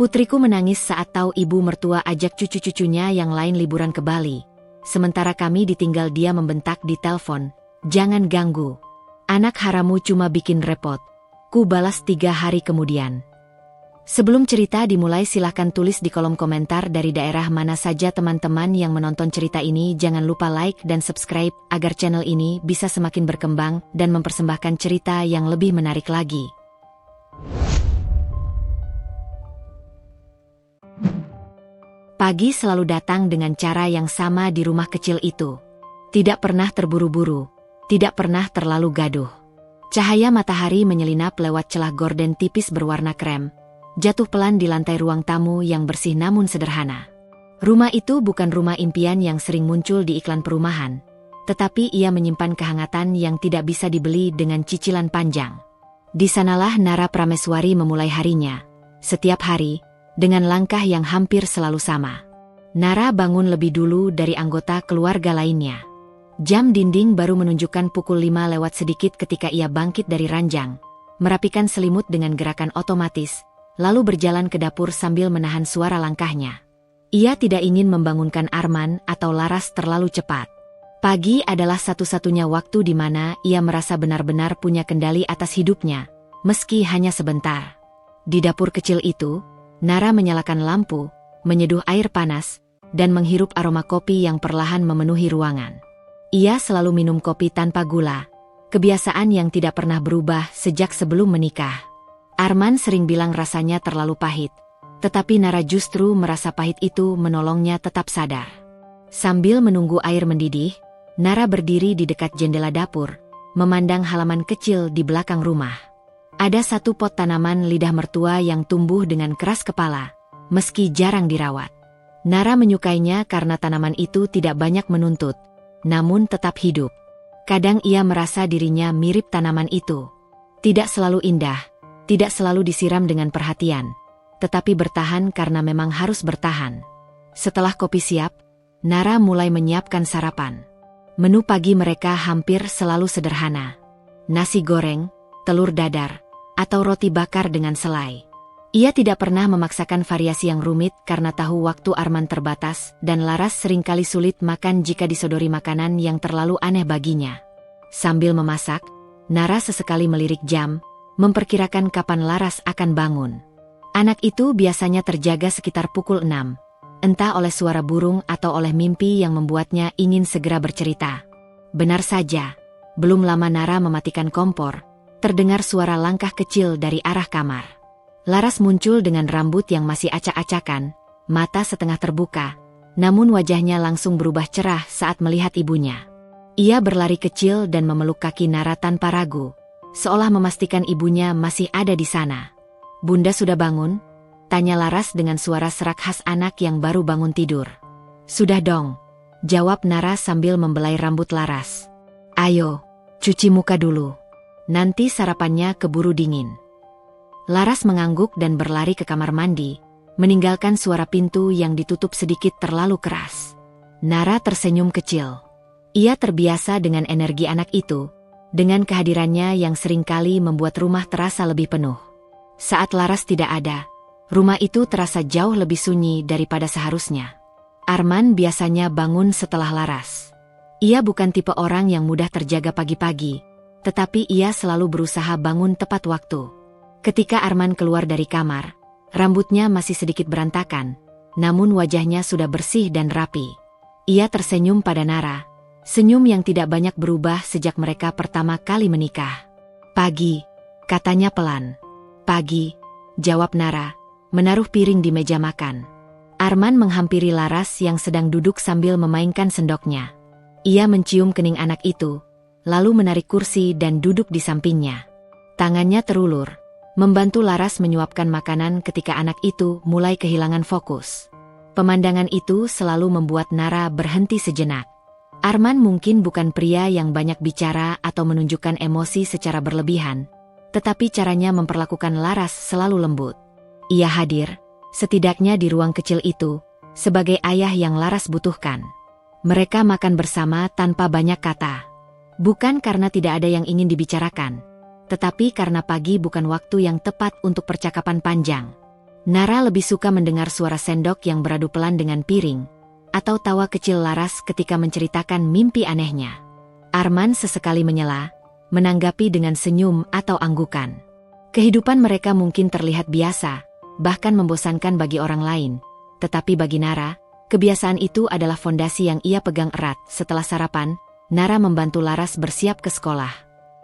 Putriku menangis saat tahu ibu mertua ajak cucu-cucunya yang lain liburan ke Bali. Sementara kami ditinggal, dia membentak di telepon, "Jangan ganggu. Anak haramu cuma bikin repot." Ku balas 3 hari kemudian. Sebelum cerita dimulai, silahkan tulis di kolom komentar dari daerah mana saja teman-teman yang menonton cerita ini. Jangan lupa like dan subscribe agar channel ini bisa semakin berkembang dan mempersembahkan cerita yang lebih menarik lagi. Pagi selalu datang dengan cara yang sama di rumah kecil itu. Tidak pernah terburu-buru, tidak pernah terlalu gaduh. Cahaya matahari menyelinap lewat celah gorden tipis berwarna krem, jatuh pelan di lantai ruang tamu yang bersih namun sederhana. Rumah itu bukan rumah impian yang sering muncul di iklan perumahan, tetapi ia menyimpan kehangatan yang tidak bisa dibeli dengan cicilan panjang. Di sanalah Nara Prameswari memulai harinya. Setiap hari, dengan langkah yang hampir selalu sama. Nara bangun lebih dulu dari anggota keluarga lainnya. Jam dinding baru menunjukkan pukul 5 lewat sedikit ketika ia bangkit dari ranjang, merapikan selimut dengan gerakan otomatis, lalu berjalan ke dapur sambil menahan suara langkahnya. Ia tidak ingin membangunkan Arman atau Laras terlalu cepat. Pagi adalah satu-satunya waktu di mana ia merasa benar-benar punya kendali atas hidupnya, meski hanya sebentar. Di dapur kecil itu, Nara menyalakan lampu, menyeduh air panas, dan menghirup aroma kopi yang perlahan memenuhi ruangan. Ia selalu minum kopi tanpa gula, kebiasaan yang tidak pernah berubah sejak sebelum menikah. Arman sering bilang rasanya terlalu pahit, tetapi Nara justru merasa pahit itu menolongnya tetap sadar. Sambil menunggu air mendidih, Nara berdiri di dekat jendela dapur, memandang halaman kecil di belakang rumah. Ada satu pot tanaman lidah mertua yang tumbuh dengan keras kepala, meski jarang dirawat. Nara menyukainya karena tanaman itu tidak banyak menuntut, namun tetap hidup. Kadang ia merasa dirinya mirip tanaman itu. Tidak selalu indah, tidak selalu disiram dengan perhatian, tetapi bertahan karena memang harus bertahan. Setelah kopi siap, Nara mulai menyiapkan sarapan. Menu pagi mereka hampir selalu sederhana. Nasi goreng, telur dadar, atau roti bakar dengan selai. Ia tidak pernah memaksakan variasi yang rumit karena tahu waktu Arman terbatas dan Laras seringkali sulit makan jika disodori makanan yang terlalu aneh baginya. Sambil memasak, Nara sesekali melirik jam, memperkirakan kapan Laras akan bangun. Anak itu biasanya terjaga sekitar pukul 6, entah oleh suara burung atau oleh mimpi yang membuatnya ingin segera bercerita. Benar saja, belum lama Nara mematikan kompor, terdengar suara langkah kecil dari arah kamar. Laras muncul dengan rambut yang masih acak-acakan, mata setengah terbuka, namun wajahnya langsung berubah cerah saat melihat ibunya. Ia berlari kecil dan memeluk kaki Nara tanpa ragu, seolah memastikan ibunya masih ada di sana. "Bunda sudah bangun?" tanya Laras dengan suara serak khas anak yang baru bangun tidur. "Sudah dong," jawab Nara sambil membelai rambut Laras. "Ayo, cuci muka dulu. Nanti sarapannya keburu dingin." Laras mengangguk dan berlari ke kamar mandi, meninggalkan suara pintu yang ditutup sedikit terlalu keras. Nara tersenyum kecil. Ia terbiasa dengan energi anak itu, dengan kehadirannya yang seringkali membuat rumah terasa lebih penuh. Saat Laras tidak ada, rumah itu terasa jauh lebih sunyi daripada seharusnya. Arman biasanya bangun setelah Laras. Ia bukan tipe orang yang mudah terjaga pagi-pagi, tetapi ia selalu berusaha bangun tepat waktu. Ketika Arman keluar dari kamar, rambutnya masih sedikit berantakan, namun wajahnya sudah bersih dan rapi. Ia tersenyum pada Nara, senyum yang tidak banyak berubah sejak mereka pertama kali menikah. "Pagi," katanya pelan. "Pagi," jawab Nara, menaruh piring di meja makan. Arman menghampiri Laras yang sedang duduk sambil memainkan sendoknya. Ia mencium kening anak itu, lalu menarik kursi dan duduk di sampingnya. Tangannya terulur, membantu Laras menyuapkan makanan ketika anak itu mulai kehilangan fokus. Pemandangan itu selalu membuat Nara berhenti sejenak. Arman mungkin bukan pria yang banyak bicara atau menunjukkan emosi secara berlebihan, tetapi caranya memperlakukan Laras selalu lembut. Ia hadir, setidaknya di ruang kecil itu, sebagai ayah yang Laras butuhkan. Mereka makan bersama tanpa banyak kata. Bukan karena tidak ada yang ingin dibicarakan, tetapi karena pagi bukan waktu yang tepat untuk percakapan panjang. Nara lebih suka mendengar suara sendok yang beradu pelan dengan piring, atau tawa kecil Laras ketika menceritakan mimpi anehnya. Arman sesekali menyela, menanggapi dengan senyum atau anggukan. Kehidupan mereka mungkin terlihat biasa, bahkan membosankan bagi orang lain, tetapi bagi Nara, kebiasaan itu adalah fondasi yang ia pegang erat. Setelah sarapan, Nara membantu Laras bersiap ke sekolah.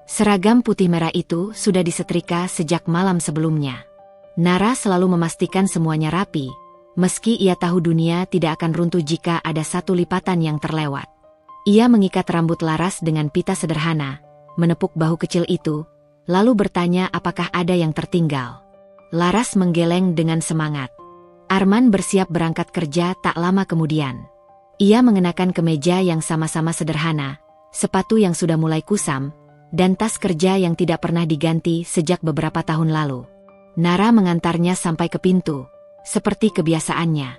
Seragam putih merah itu sudah disetrika sejak malam sebelumnya. Nara selalu memastikan semuanya rapi, meski ia tahu dunia tidak akan runtuh jika ada satu lipatan yang terlewat. Ia mengikat rambut Laras dengan pita sederhana, menepuk bahu kecil itu, lalu bertanya apakah ada yang tertinggal. Laras menggeleng dengan semangat. Arman bersiap berangkat kerja tak lama kemudian. Ia mengenakan kemeja yang sama-sama sederhana, sepatu yang sudah mulai kusam, dan tas kerja yang tidak pernah diganti sejak beberapa tahun lalu. Nara mengantarnya sampai ke pintu, seperti kebiasaannya.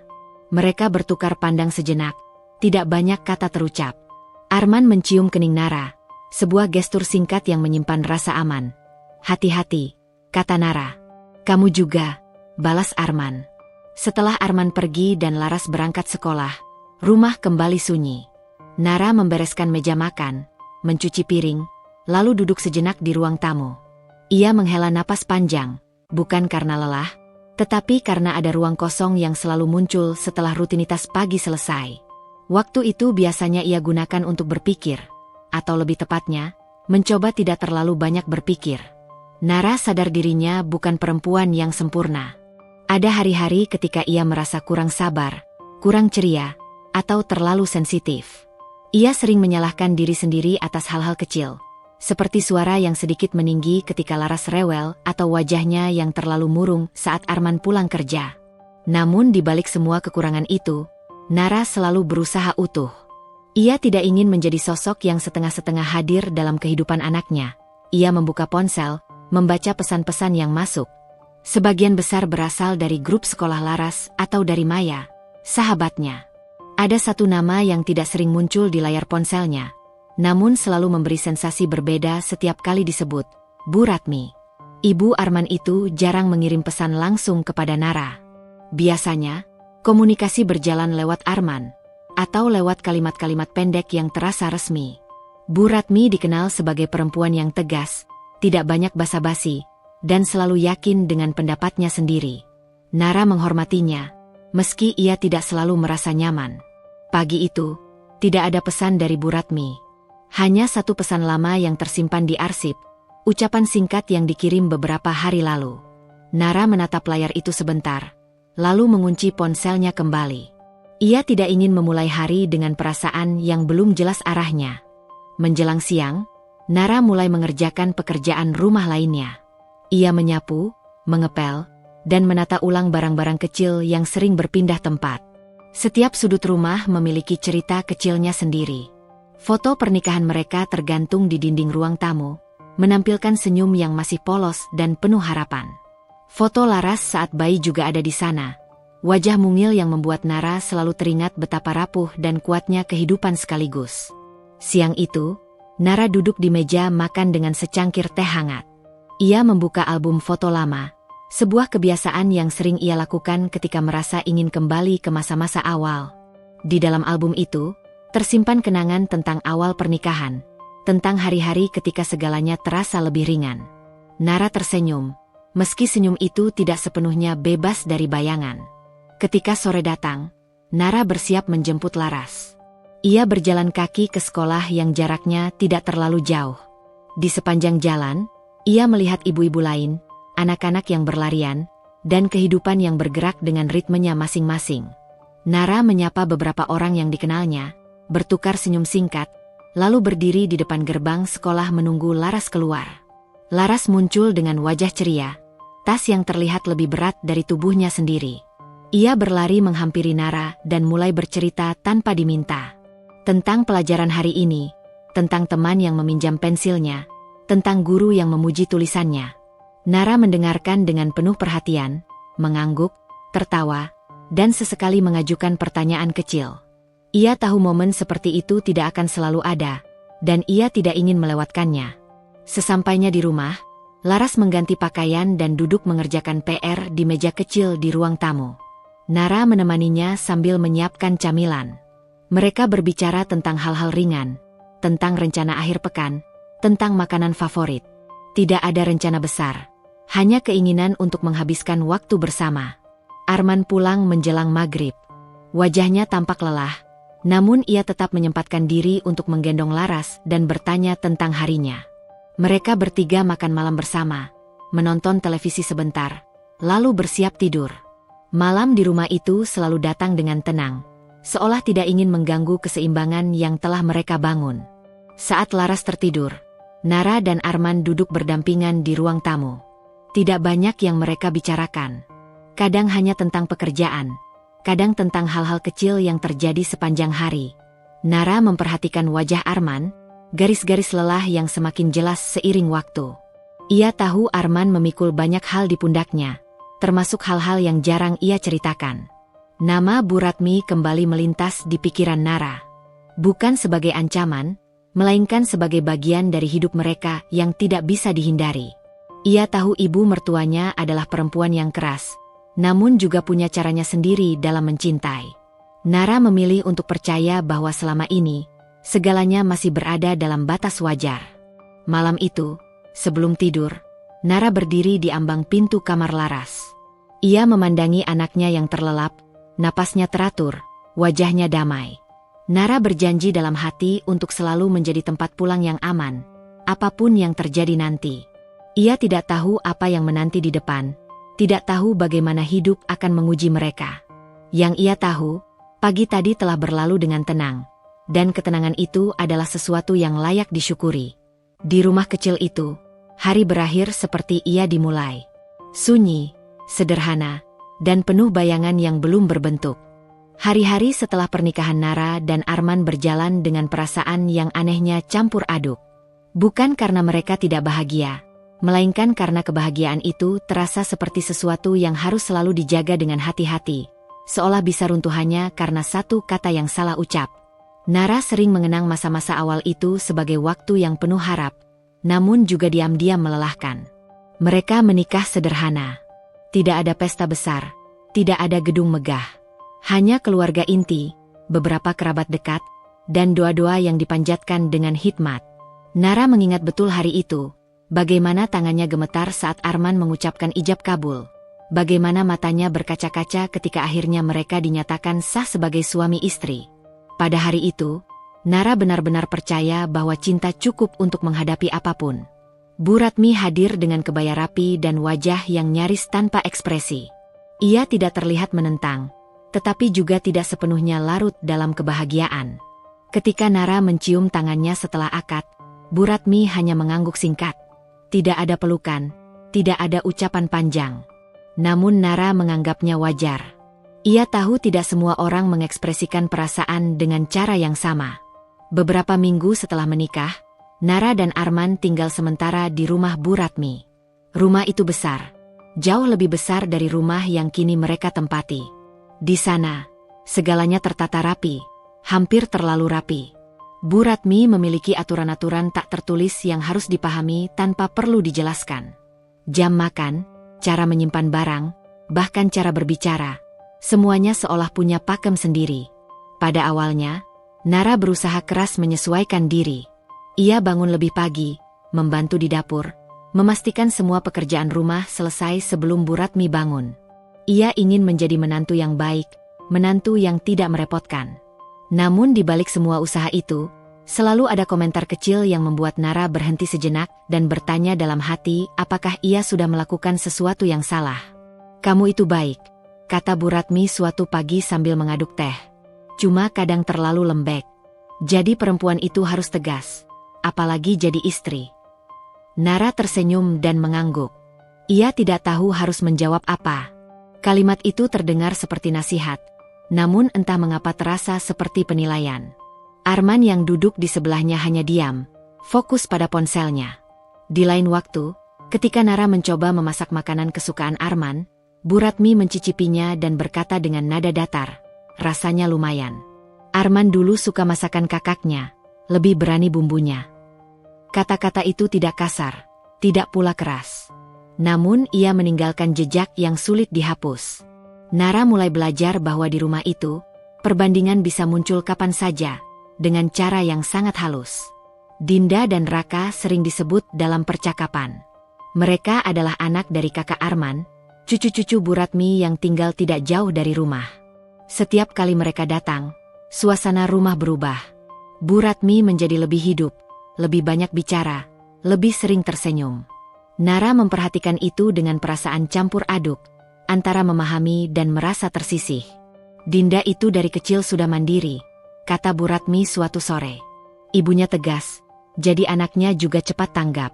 Mereka bertukar pandang sejenak, tidak banyak kata terucap. Arman mencium kening Nara, sebuah gestur singkat yang menyimpan rasa aman. "Hati-hati," kata Nara. "Kamu juga," balas Arman. Setelah Arman pergi dan Laras berangkat sekolah, rumah kembali sunyi. Nara membereskan meja makan, mencuci piring, lalu duduk sejenak di ruang tamu. Ia menghela napas panjang, bukan karena lelah, tetapi karena ada ruang kosong yang selalu muncul setelah rutinitas pagi selesai. Waktu itu biasanya ia gunakan untuk berpikir, atau lebih tepatnya, mencoba tidak terlalu banyak berpikir. Nara sadar dirinya bukan perempuan yang sempurna. Ada hari-hari ketika ia merasa kurang sabar, kurang ceria, atau terlalu sensitif. Ia sering menyalahkan diri sendiri atas hal-hal kecil, seperti suara yang sedikit meninggi ketika Laras rewel atau wajahnya yang terlalu murung saat Arman pulang kerja. Namun di balik semua kekurangan itu, Nara selalu berusaha utuh. Ia tidak ingin menjadi sosok yang setengah-setengah hadir dalam kehidupan anaknya. Ia membuka ponsel, membaca pesan-pesan yang masuk. Sebagian besar berasal dari grup sekolah Laras atau dari Maya, sahabatnya. Ada satu nama yang tidak sering muncul di layar ponselnya, namun selalu memberi sensasi berbeda setiap kali disebut, Bu Ratmi. Ibu Arman itu jarang mengirim pesan langsung kepada Nara. Biasanya, komunikasi berjalan lewat Arman, atau lewat kalimat-kalimat pendek yang terasa resmi. Bu Ratmi dikenal sebagai perempuan yang tegas, tidak banyak basa-basi, dan selalu yakin dengan pendapatnya sendiri. Nara menghormatinya, meski ia tidak selalu merasa nyaman. Pagi itu, tidak ada pesan dari Bu Ratmi. Hanya satu pesan lama yang tersimpan di arsip, ucapan singkat yang dikirim beberapa hari lalu. Nara menatap layar itu sebentar, lalu mengunci ponselnya kembali. Ia tidak ingin memulai hari dengan perasaan yang belum jelas arahnya. Menjelang siang, Nara mulai mengerjakan pekerjaan rumah lainnya. Ia menyapu, mengepel, dan menata ulang barang-barang kecil yang sering berpindah tempat. Setiap sudut rumah memiliki cerita kecilnya sendiri. Foto pernikahan mereka tergantung di dinding ruang tamu, menampilkan senyum yang masih polos dan penuh harapan. Foto Laras saat bayi juga ada di sana. Wajah mungil yang membuat Nara selalu teringat betapa rapuh dan kuatnya kehidupan sekaligus. Siang itu, Nara duduk di meja makan dengan secangkir teh hangat. Ia membuka album foto lama, sebuah kebiasaan yang sering ia lakukan ketika merasa ingin kembali ke masa-masa awal. Di dalam album itu, tersimpan kenangan tentang awal pernikahan, tentang hari-hari ketika segalanya terasa lebih ringan. Nara tersenyum, meski senyum itu tidak sepenuhnya bebas dari bayangan. Ketika sore datang, Nara bersiap menjemput Laras. Ia berjalan kaki ke sekolah yang jaraknya tidak terlalu jauh. Di sepanjang jalan, ia melihat ibu-ibu lain, anak-anak yang berlarian, dan kehidupan yang bergerak dengan ritmenya masing-masing. Nara menyapa beberapa orang yang dikenalnya, bertukar senyum singkat, lalu berdiri di depan gerbang sekolah menunggu Laras keluar. Laras muncul dengan wajah ceria, tas yang terlihat lebih berat dari tubuhnya sendiri. Ia berlari menghampiri Nara dan mulai bercerita tanpa diminta. Tentang pelajaran hari ini, tentang teman yang meminjam pensilnya, tentang guru yang memuji tulisannya. Nara mendengarkan dengan penuh perhatian, mengangguk, tertawa, dan sesekali mengajukan pertanyaan kecil. Ia tahu momen seperti itu tidak akan selalu ada, dan ia tidak ingin melewatkannya. Sesampainya di rumah, Laras mengganti pakaian dan duduk mengerjakan PR di meja kecil di ruang tamu. Nara menemaninya sambil menyiapkan camilan. Mereka berbicara tentang hal-hal ringan, tentang rencana akhir pekan, tentang makanan favorit. Tidak ada rencana besar, hanya keinginan untuk menghabiskan waktu bersama. Arman pulang menjelang maghrib. Wajahnya tampak lelah, namun ia tetap menyempatkan diri untuk menggendong Laras dan bertanya tentang harinya. Mereka bertiga makan malam bersama, menonton televisi sebentar, lalu bersiap tidur. Malam di rumah itu selalu datang dengan tenang, seolah tidak ingin mengganggu keseimbangan yang telah mereka bangun. Saat Laras tertidur, Nara dan Arman duduk berdampingan di ruang tamu. Tidak banyak yang mereka bicarakan. Kadang hanya tentang pekerjaan, kadang tentang hal-hal kecil yang terjadi sepanjang hari. Nara memperhatikan wajah Arman, garis-garis lelah yang semakin jelas seiring waktu. Ia tahu Arman memikul banyak hal di pundaknya, termasuk hal-hal yang jarang ia ceritakan. Nama Bu Ratmi kembali melintas di pikiran Nara. Bukan sebagai ancaman, melainkan sebagai bagian dari hidup mereka yang tidak bisa dihindari. Ia tahu ibu mertuanya adalah perempuan yang keras, namun juga punya caranya sendiri dalam mencintai. Nara memilih untuk percaya bahwa selama ini, segalanya masih berada dalam batas wajar. Malam itu, sebelum tidur, Nara berdiri di ambang pintu kamar Laras. Ia memandangi anaknya yang terlelap, napasnya teratur, wajahnya damai. Nara berjanji dalam hati untuk selalu menjadi tempat pulang yang aman, apapun yang terjadi nanti. Ia tidak tahu apa yang menanti di depan, tidak tahu bagaimana hidup akan menguji mereka. Yang ia tahu, pagi tadi telah berlalu dengan tenang. Dan ketenangan itu adalah sesuatu yang layak disyukuri. Di rumah kecil itu, hari berakhir seperti ia dimulai. Sunyi, sederhana, dan penuh bayangan yang belum berbentuk. Hari-hari setelah pernikahan Nara dan Arman berjalan dengan perasaan yang anehnya campur aduk. Bukan karena mereka tidak bahagia, melainkan karena kebahagiaan itu terasa seperti sesuatu yang harus selalu dijaga dengan hati-hati, seolah bisa runtuh hanya karena satu kata yang salah ucap. Nara sering mengenang masa-masa awal itu sebagai waktu yang penuh harap, namun juga diam-diam melelahkan. Mereka menikah sederhana. Tidak ada pesta besar, tidak ada gedung megah. Hanya keluarga inti, beberapa kerabat dekat, dan doa-doa yang dipanjatkan dengan hikmat. Nara mengingat betul hari itu, bagaimana tangannya gemetar saat Arman mengucapkan ijab kabul. Bagaimana matanya berkaca-kaca ketika akhirnya mereka dinyatakan sah sebagai suami istri. Pada hari itu, Nara benar-benar percaya bahwa cinta cukup untuk menghadapi apapun. Bu Ratmi hadir dengan kebaya rapi dan wajah yang nyaris tanpa ekspresi. Ia tidak terlihat menentang, tetapi juga tidak sepenuhnya larut dalam kebahagiaan. Ketika Nara mencium tangannya setelah akad, Bu Ratmi hanya mengangguk singkat. Tidak ada pelukan, tidak ada ucapan panjang. Namun Nara menganggapnya wajar. Ia tahu tidak semua orang mengekspresikan perasaan dengan cara yang sama. Beberapa minggu setelah menikah, Nara dan Arman tinggal sementara di rumah Bu Ratmi. Rumah itu besar, jauh lebih besar dari rumah yang kini mereka tempati. Di sana, segalanya tertata rapi, hampir terlalu rapi. Bu Ratmi memiliki aturan-aturan tak tertulis yang harus dipahami tanpa perlu dijelaskan. Jam makan, cara menyimpan barang, bahkan cara berbicara. Semuanya seolah punya pakem sendiri. Pada awalnya, Nara berusaha keras menyesuaikan diri. Ia bangun lebih pagi, membantu di dapur, memastikan semua pekerjaan rumah selesai sebelum Bu Ratmi bangun. Ia ingin menjadi menantu yang baik, menantu yang tidak merepotkan. Namun di balik semua usaha itu, selalu ada komentar kecil yang membuat Nara berhenti sejenak dan bertanya dalam hati apakah ia sudah melakukan sesuatu yang salah. "Kamu itu baik," kata Bu Ratmi suatu pagi sambil mengaduk teh. "Cuma kadang terlalu lembek. Jadi perempuan itu harus tegas, apalagi jadi istri." Nara tersenyum dan mengangguk. Ia tidak tahu harus menjawab apa. Kalimat itu terdengar seperti nasihat, namun entah mengapa terasa seperti penilaian. Arman yang duduk di sebelahnya hanya diam, fokus pada ponselnya. Di lain waktu, ketika Nara mencoba memasak makanan kesukaan Arman, Bu Ratmi mencicipinya dan berkata dengan nada datar, "Rasanya lumayan. Arman dulu suka masakan kakaknya, lebih berani bumbunya." Kata-kata itu tidak kasar, tidak pula keras. Namun ia meninggalkan jejak yang sulit dihapus. Nara mulai belajar bahwa di rumah itu, perbandingan bisa muncul kapan saja, dengan cara yang sangat halus. Dinda dan Raka sering disebut dalam percakapan. Mereka adalah anak dari kakak Arman, cucu-cucu Bu Ratmi yang tinggal tidak jauh dari rumah. Setiap kali mereka datang, suasana rumah berubah. Bu Ratmi menjadi lebih hidup, lebih banyak bicara, lebih sering tersenyum. Nara memperhatikan itu dengan perasaan campur aduk, antara memahami dan merasa tersisih. Dinda itu dari kecil sudah mandiri, kata Bu Ratmi suatu sore. Ibunya tegas, jadi anaknya juga cepat tanggap.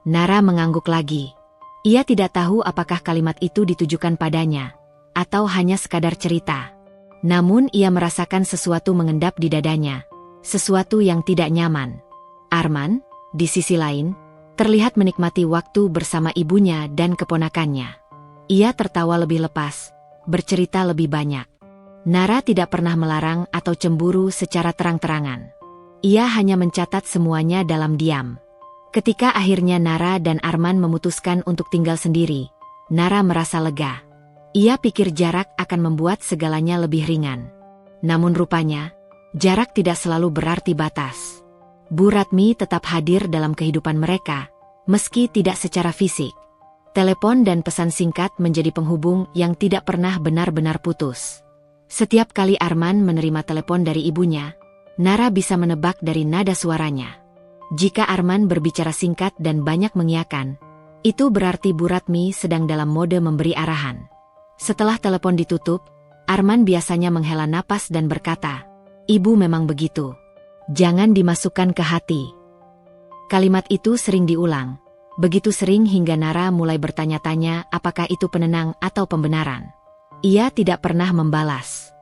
Nara mengangguk lagi. Ia tidak tahu apakah kalimat itu ditujukan padanya, atau hanya sekadar cerita. Namun ia merasakan sesuatu mengendap di dadanya, sesuatu yang tidak nyaman. Arman, di sisi lain, terlihat menikmati waktu bersama ibunya dan keponakannya. Ia tertawa lebih lepas, bercerita lebih banyak. Nara tidak pernah melarang atau cemburu secara terang-terangan. Ia hanya mencatat semuanya dalam diam. Ketika akhirnya Nara dan Arman memutuskan untuk tinggal sendiri, Nara merasa lega. Ia pikir jarak akan membuat segalanya lebih ringan. Namun rupanya, jarak tidak selalu berarti batas. Bu Ratmi tetap hadir dalam kehidupan mereka, meski tidak secara fisik. Telepon dan pesan singkat menjadi penghubung yang tidak pernah benar-benar putus. Setiap kali Arman menerima telepon dari ibunya, Nara bisa menebak dari nada suaranya. Jika Arman berbicara singkat dan banyak mengiyakan, itu berarti Bu Ratmi sedang dalam mode memberi arahan. Setelah telepon ditutup, Arman biasanya menghela napas dan berkata, "Ibu memang begitu. Jangan dimasukkan ke hati." Kalimat itu sering diulang, begitu sering hingga Nara mulai bertanya-tanya apakah itu penenang atau pembenaran. Ia tidak pernah membalas.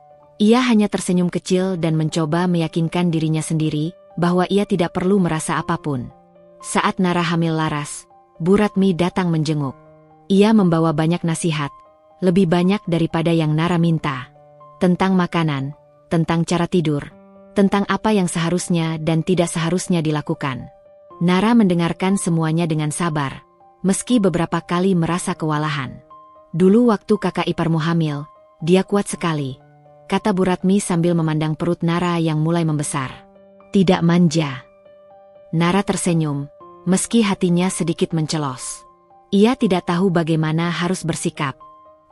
Ia hanya tersenyum kecil dan mencoba meyakinkan dirinya sendiri bahwa ia tidak perlu merasa apapun. Saat Nara hamil laras, Bu Ratmi datang menjenguk. Ia membawa banyak nasihat, lebih banyak daripada yang Nara minta. Tentang makanan, tentang cara tidur, tentang apa yang seharusnya dan tidak seharusnya dilakukan. Nara mendengarkan semuanya dengan sabar, meski beberapa kali merasa kewalahan. Dulu waktu kakak iparmu hamil, dia kuat sekali, kata Bu Ratmi sambil memandang perut Nara yang mulai membesar. Tidak manja. Nara tersenyum, meski hatinya sedikit mencelos. Ia tidak tahu bagaimana harus bersikap.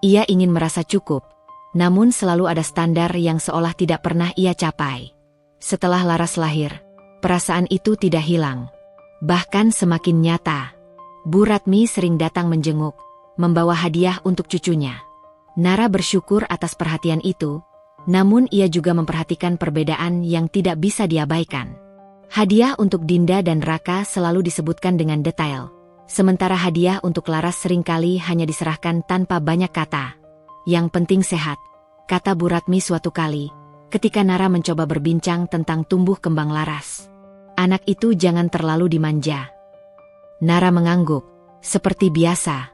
Ia ingin merasa cukup, namun selalu ada standar yang seolah tidak pernah ia capai. Setelah Laras lahir, perasaan itu tidak hilang. Bahkan semakin nyata. Bu Ratmi sering datang menjenguk, membawa hadiah untuk cucunya. Nara bersyukur atas perhatian itu, namun ia juga memperhatikan perbedaan yang tidak bisa diabaikan. Hadiah untuk Dinda dan Raka selalu disebutkan dengan detail, sementara hadiah untuk Laras seringkali hanya diserahkan tanpa banyak kata. Yang penting sehat, kata Bu Ratmi suatu kali, ketika Nara mencoba berbincang tentang tumbuh kembang Laras. Anak itu jangan terlalu dimanja. Nara mengangguk, seperti biasa.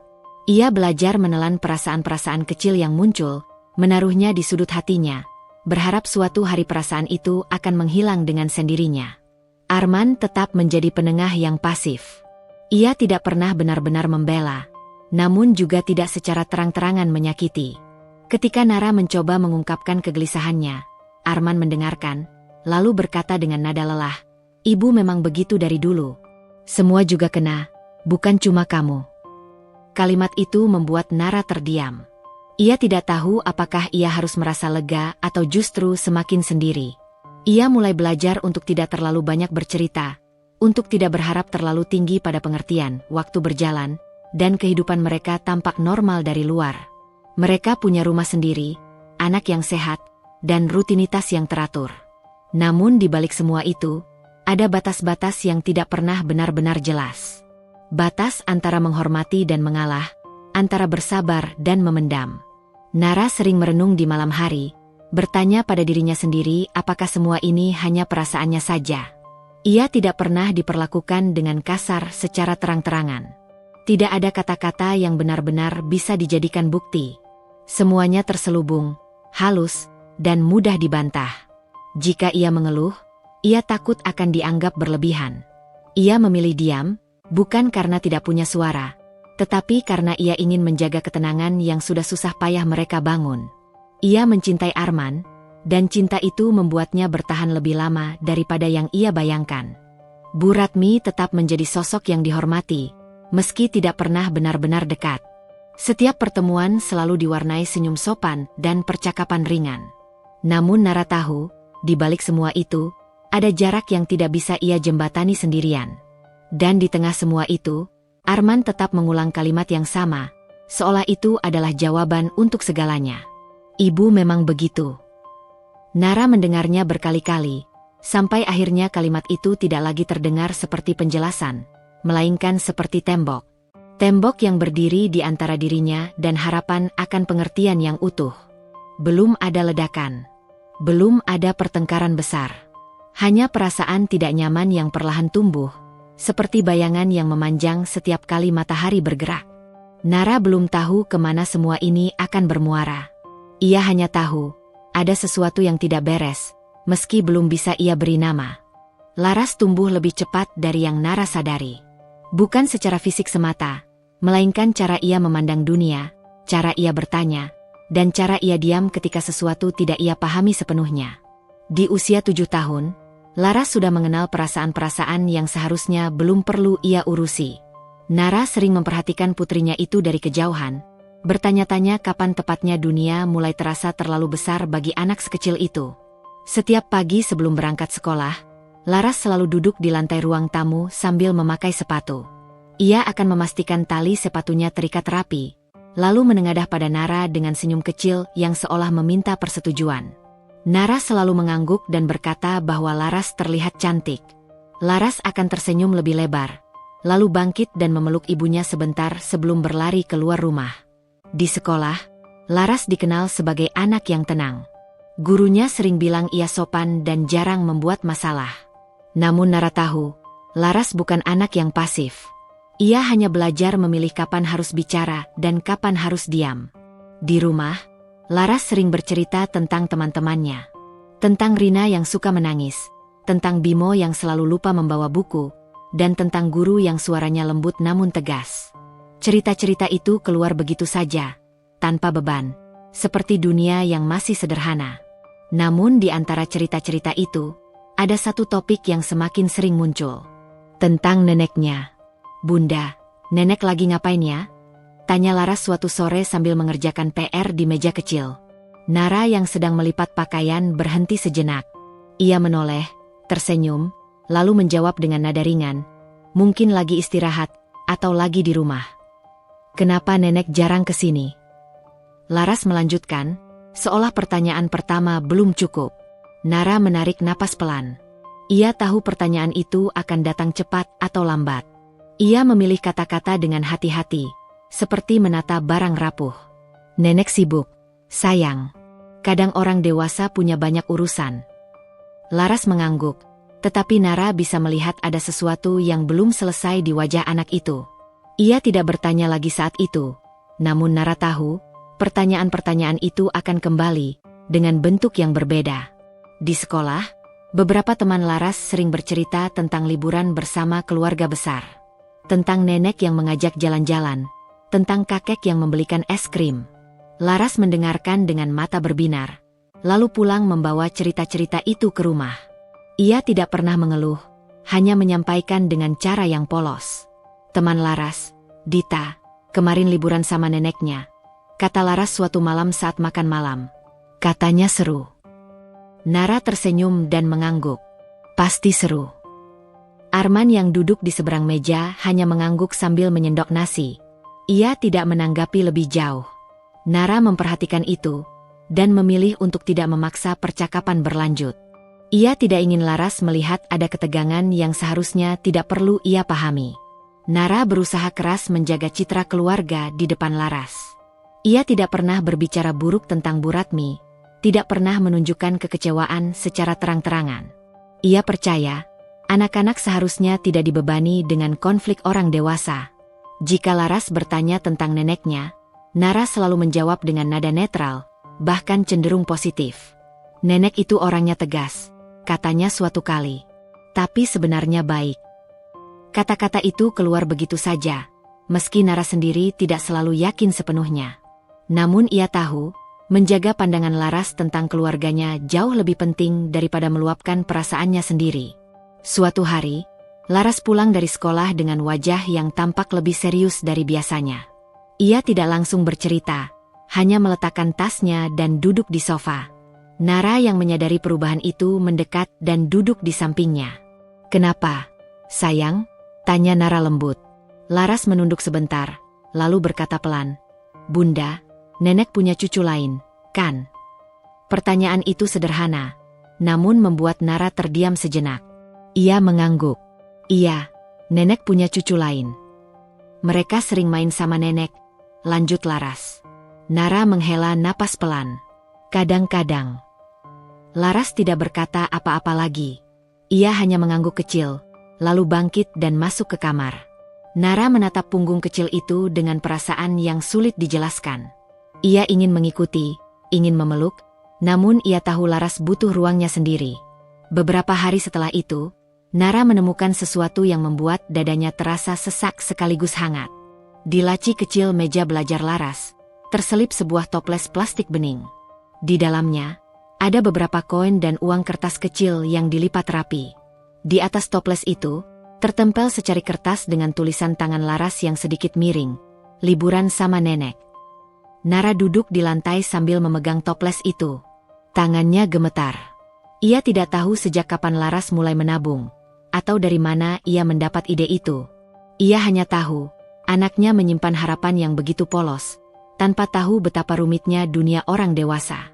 Ia belajar menelan perasaan-perasaan kecil yang muncul, menaruhnya di sudut hatinya, berharap suatu hari perasaan itu akan menghilang dengan sendirinya. Arman tetap menjadi penengah yang pasif. Ia tidak pernah benar-benar membela, namun juga tidak secara terang-terangan menyakiti. Ketika Nara mencoba mengungkapkan kegelisahannya, Arman mendengarkan, lalu berkata dengan nada lelah, "Ibu memang begitu dari dulu. Semua juga kena, bukan cuma kamu." Kalimat itu membuat Nara terdiam. Ia tidak tahu apakah ia harus merasa lega atau justru semakin sendiri. Ia mulai belajar untuk tidak terlalu banyak bercerita, untuk tidak berharap terlalu tinggi pada pengertian. Waktu berjalan, dan kehidupan mereka tampak normal dari luar. Mereka punya rumah sendiri, anak yang sehat, dan rutinitas yang teratur. Namun di balik semua itu, ada batas-batas yang tidak pernah benar-benar jelas. Batas antara menghormati dan mengalah, antara bersabar dan memendam. Nara sering merenung di malam hari, bertanya pada dirinya sendiri apakah semua ini hanya perasaannya saja. Ia tidak pernah diperlakukan dengan kasar secara terang-terangan. Tidak ada kata-kata yang benar-benar bisa dijadikan bukti. Semuanya terselubung, halus, dan mudah dibantah. Jika ia mengeluh, ia takut akan dianggap berlebihan. Ia memilih diam, Bukan karena tidak punya suara, tetapi karena ia ingin menjaga ketenangan yang sudah susah payah mereka bangun. Ia mencintai Arman, dan cinta itu membuatnya bertahan lebih lama daripada yang ia bayangkan. Bu Ratmi tetap menjadi sosok yang dihormati, meski tidak pernah benar-benar dekat. Setiap pertemuan selalu diwarnai senyum sopan dan percakapan ringan. Namun Nara tahu, di balik semua itu, ada jarak yang tidak bisa ia jembatani sendirian. Dan di tengah semua itu, Arman tetap mengulang kalimat yang sama, seolah itu adalah jawaban untuk segalanya. Ibu memang begitu. Nara mendengarnya berkali-kali, sampai akhirnya kalimat itu tidak lagi terdengar seperti penjelasan, melainkan seperti tembok. Tembok yang berdiri di antara dirinya dan harapan akan pengertian yang utuh. Belum ada ledakan. Belum ada pertengkaran besar. Hanya perasaan tidak nyaman yang perlahan tumbuh, seperti bayangan yang memanjang setiap kali matahari bergerak. Nara belum tahu kemana semua ini akan bermuara. Ia hanya tahu, ada sesuatu yang tidak beres, meski belum bisa ia beri nama. Laras tumbuh lebih cepat dari yang Nara sadari. Bukan secara fisik semata, melainkan cara ia memandang dunia, cara ia bertanya, dan cara ia diam ketika sesuatu tidak ia pahami sepenuhnya. Di usia 7 tahun, Laras sudah mengenal perasaan-perasaan yang seharusnya belum perlu ia urusi. Nara sering memperhatikan putrinya itu dari kejauhan, bertanya-tanya kapan tepatnya dunia mulai terasa terlalu besar bagi anak sekecil itu. Setiap pagi sebelum berangkat sekolah, Laras selalu duduk di lantai ruang tamu sambil memakai sepatu. Ia akan memastikan tali sepatunya terikat rapi, lalu menengadah pada Nara dengan senyum kecil yang seolah meminta persetujuan. Nara selalu mengangguk dan berkata bahwa Laras terlihat cantik. Laras akan tersenyum lebih lebar, lalu bangkit dan memeluk ibunya sebentar sebelum berlari keluar rumah. Di sekolah, Laras dikenal sebagai anak yang tenang. Gurunya sering bilang ia sopan dan jarang membuat masalah. Namun Nara tahu, Laras bukan anak yang pasif. Ia hanya belajar memilih kapan harus bicara dan kapan harus diam. Di rumah, Laras sering bercerita tentang teman-temannya. Tentang Rina yang suka menangis, tentang Bimo yang selalu lupa membawa buku, dan tentang guru yang suaranya lembut namun tegas. Cerita-cerita itu keluar begitu saja, tanpa beban, seperti dunia yang masih sederhana. Namun di antara cerita-cerita itu, ada satu topik yang semakin sering muncul. Tentang neneknya. "Bunda, nenek lagi ngapain ya?" tanya Laras suatu sore sambil mengerjakan PR di meja kecil. Nara yang sedang melipat pakaian berhenti sejenak. Ia menoleh, tersenyum, lalu menjawab dengan nada ringan, "Mungkin lagi istirahat, atau lagi di rumah." "Kenapa nenek jarang ke sini?" Laras melanjutkan, seolah pertanyaan pertama belum cukup. Nara menarik napas pelan. Ia tahu pertanyaan itu akan datang cepat atau lambat. Ia memilih kata-kata dengan hati-hati, seperti menata barang rapuh. "Nenek sibuk, sayang. Kadang orang dewasa punya banyak urusan." Laras mengangguk, tetapi Nara bisa melihat ada sesuatu yang belum selesai di wajah anak itu. Ia tidak bertanya lagi saat itu, namun Nara tahu, pertanyaan-pertanyaan itu akan kembali, dengan bentuk yang berbeda. Di sekolah, beberapa teman Laras sering bercerita tentang liburan bersama keluarga besar. Tentang nenek yang mengajak jalan-jalan, tentang kakek yang membelikan es krim. Laras mendengarkan dengan mata berbinar, lalu pulang membawa cerita-cerita itu ke rumah. Ia tidak pernah mengeluh, hanya menyampaikan dengan cara yang polos. "Teman Laras, Dita, kemarin liburan sama neneknya," kata Laras suatu malam saat makan malam. "Katanya seru." Nara tersenyum dan mengangguk. "Pasti seru." Arman yang duduk di seberang meja hanya mengangguk sambil menyendok nasi. Ia tidak menanggapi lebih jauh. Nara memperhatikan itu, dan memilih untuk tidak memaksa percakapan berlanjut. Ia tidak ingin Laras melihat ada ketegangan yang seharusnya tidak perlu ia pahami. Nara berusaha keras menjaga citra keluarga di depan Laras. Ia tidak pernah berbicara buruk tentang Bu Ratmi, tidak pernah menunjukkan kekecewaan secara terang-terangan. Ia percaya, anak-anak seharusnya tidak dibebani dengan konflik orang dewasa. Jika Laras bertanya tentang neneknya, Nara selalu menjawab dengan nada netral, bahkan cenderung positif. "Nenek itu orangnya tegas," katanya suatu kali. "Tapi sebenarnya baik." Kata-kata itu keluar begitu saja, meski Nara sendiri tidak selalu yakin sepenuhnya. Namun ia tahu, menjaga pandangan Laras tentang keluarganya jauh lebih penting daripada meluapkan perasaannya sendiri. Suatu hari, Laras pulang dari sekolah dengan wajah yang tampak lebih serius dari biasanya. Ia tidak langsung bercerita, hanya meletakkan tasnya dan duduk di sofa. Nara yang menyadari perubahan itu mendekat dan duduk di sampingnya. "Kenapa, sayang?" tanya Nara lembut. Laras menunduk sebentar, lalu berkata pelan, "Bunda, nenek punya cucu lain, kan?" Pertanyaan itu sederhana, namun membuat Nara terdiam sejenak. Ia mengangguk. "Iya, nenek punya cucu lain. Mereka sering main sama nenek," lanjut Laras. Nara menghela napas pelan. "Kadang-kadang." Laras tidak berkata apa-apa lagi. Ia hanya mengangguk kecil, lalu bangkit dan masuk ke kamar. Nara menatap punggung kecil itu dengan perasaan yang sulit dijelaskan. Ia ingin mengikuti, ingin memeluk, namun ia tahu Laras butuh ruangnya sendiri. Beberapa hari setelah itu, Nara menemukan sesuatu yang membuat dadanya terasa sesak sekaligus hangat. Di laci kecil meja belajar Laras, terselip sebuah toples plastik bening. Di dalamnya, ada beberapa koin dan uang kertas kecil yang dilipat rapi. Di atas toples itu, tertempel secari kertas dengan tulisan tangan Laras yang sedikit miring, "Liburan sama nenek." Nara duduk di lantai sambil memegang toples itu. Tangannya gemetar. Ia tidak tahu sejak kapan Laras mulai menabung, atau dari mana ia mendapat ide itu. Ia hanya tahu, anaknya menyimpan harapan yang begitu polos, tanpa tahu betapa rumitnya dunia orang dewasa.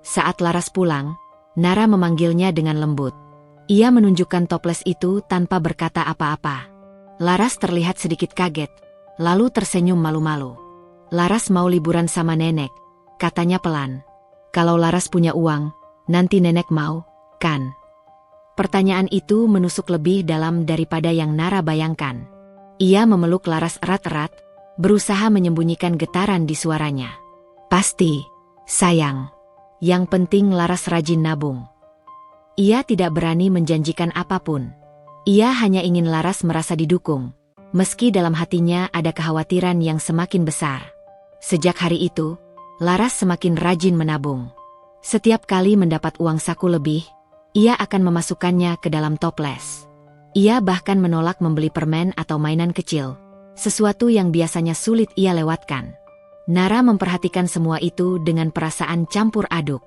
Saat Laras pulang, Nara memanggilnya dengan lembut. Ia menunjukkan toples itu tanpa berkata apa-apa. Laras terlihat sedikit kaget, lalu tersenyum malu-malu. "Laras mau liburan sama nenek," katanya pelan. "Kalau Laras punya uang, nanti nenek mau, kan?" Pertanyaan itu menusuk lebih dalam daripada yang Nara bayangkan. Ia memeluk Laras erat-erat, berusaha menyembunyikan getaran di suaranya. "Pasti, sayang. Yang penting Laras rajin nabung." Ia tidak berani menjanjikan apapun. Ia hanya ingin Laras merasa didukung, meski dalam hatinya ada kekhawatiran yang semakin besar. Sejak hari itu, Laras semakin rajin menabung. Setiap kali mendapat uang saku lebih, ia akan memasukkannya ke dalam toples. Ia bahkan menolak membeli permen atau mainan kecil, sesuatu yang biasanya sulit ia lewatkan. Nara memperhatikan semua itu dengan perasaan campur aduk.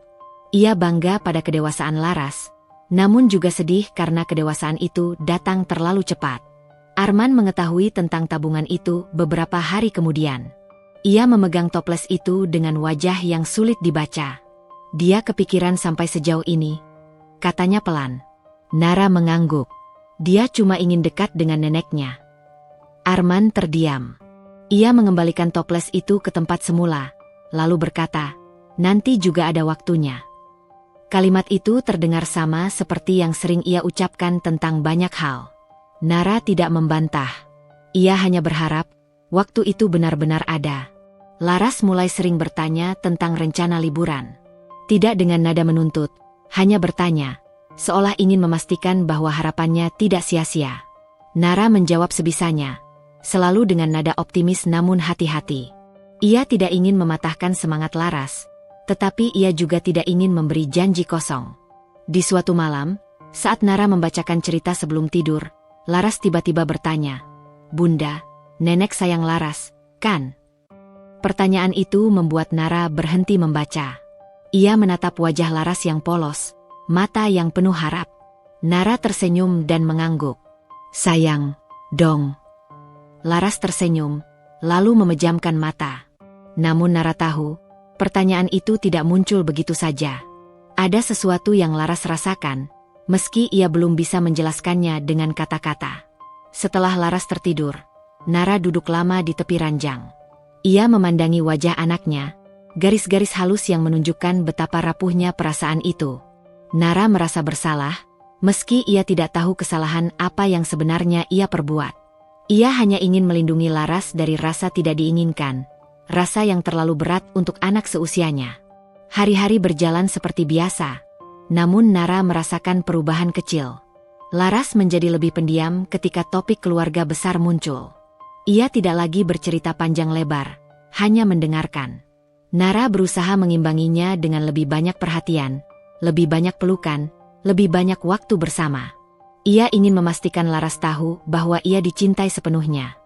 Ia bangga pada kedewasaan Laras, namun juga sedih karena kedewasaan itu datang terlalu cepat. Arman mengetahui tentang tabungan itu beberapa hari kemudian. Ia memegang toples itu dengan wajah yang sulit dibaca. "Dia kepikiran sampai sejauh ini," katanya pelan. Nara mengangguk. Dia cuma ingin dekat dengan neneknya. Arman terdiam. Ia mengembalikan toples itu ke tempat semula, lalu berkata, "Nanti juga ada waktunya." Kalimat itu terdengar sama seperti yang sering ia ucapkan tentang banyak hal. Nara tidak membantah. Ia hanya berharap waktu itu benar-benar ada. Laras mulai sering bertanya tentang rencana liburan. Tidak dengan nada menuntut, hanya bertanya, seolah ingin memastikan bahwa harapannya tidak sia-sia. Nara menjawab sebisanya, selalu dengan nada optimis namun hati-hati. Ia tidak ingin mematahkan semangat Laras, tetapi ia juga tidak ingin memberi janji kosong. Di suatu malam, saat Nara membacakan cerita sebelum tidur, Laras tiba-tiba bertanya, "Bunda, nenek sayang Laras, kan?" Pertanyaan itu membuat Nara berhenti membaca. Ia menatap wajah Laras yang polos, mata yang penuh harap. Nara tersenyum dan mengangguk. "Sayang, dong." Laras tersenyum, lalu memejamkan mata. Namun Nara tahu, pertanyaan itu tidak muncul begitu saja. Ada sesuatu yang Laras rasakan, meski ia belum bisa menjelaskannya dengan kata-kata. Setelah Laras tertidur, Nara duduk lama di tepi ranjang. Ia memandangi wajah anaknya, garis-garis halus yang menunjukkan betapa rapuhnya perasaan itu. Nara merasa bersalah, meski ia tidak tahu kesalahan apa yang sebenarnya ia perbuat. Ia hanya ingin melindungi Laras dari rasa tidak diinginkan, rasa yang terlalu berat untuk anak seusianya. Hari-hari berjalan seperti biasa, namun Nara merasakan perubahan kecil. Laras menjadi lebih pendiam ketika topik keluarga besar muncul. Ia tidak lagi bercerita panjang lebar, hanya mendengarkan. Nara berusaha mengimbanginya dengan lebih banyak perhatian, lebih banyak pelukan, lebih banyak waktu bersama. Ia ingin memastikan Laras tahu bahwa ia dicintai sepenuhnya.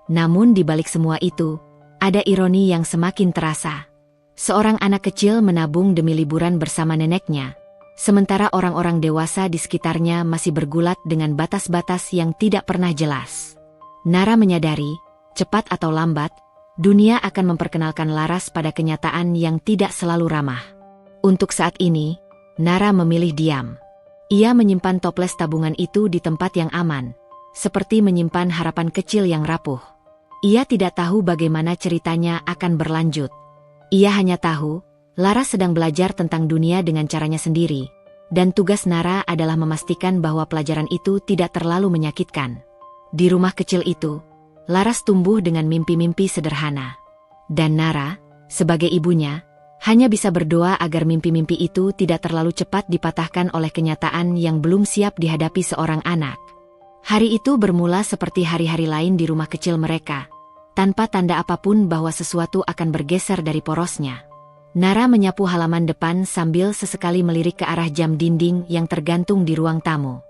Namun di balik semua itu, ada ironi yang semakin terasa. Seorang anak kecil menabung demi liburan bersama neneknya, sementara orang-orang dewasa di sekitarnya masih bergulat dengan batas-batas yang tidak pernah jelas. Nara menyadari, cepat atau lambat, dunia akan memperkenalkan Laras pada kenyataan yang tidak selalu ramah. Untuk saat ini, Nara memilih diam. Ia menyimpan toples tabungan itu di tempat yang aman, seperti menyimpan harapan kecil yang rapuh. Ia tidak tahu bagaimana ceritanya akan berlanjut. Ia hanya tahu, Laras sedang belajar tentang dunia dengan caranya sendiri, dan tugas Nara adalah memastikan bahwa pelajaran itu tidak terlalu menyakitkan. Di rumah kecil itu, Laras tumbuh dengan mimpi-mimpi sederhana. Dan Nara, sebagai ibunya, hanya bisa berdoa agar mimpi-mimpi itu tidak terlalu cepat dipatahkan oleh kenyataan yang belum siap dihadapi seorang anak. Hari itu bermula seperti hari-hari lain di rumah kecil mereka, tanpa tanda apapun bahwa sesuatu akan bergeser dari porosnya. Nara menyapu halaman depan sambil sesekali melirik ke arah jam dinding yang tergantung di ruang tamu.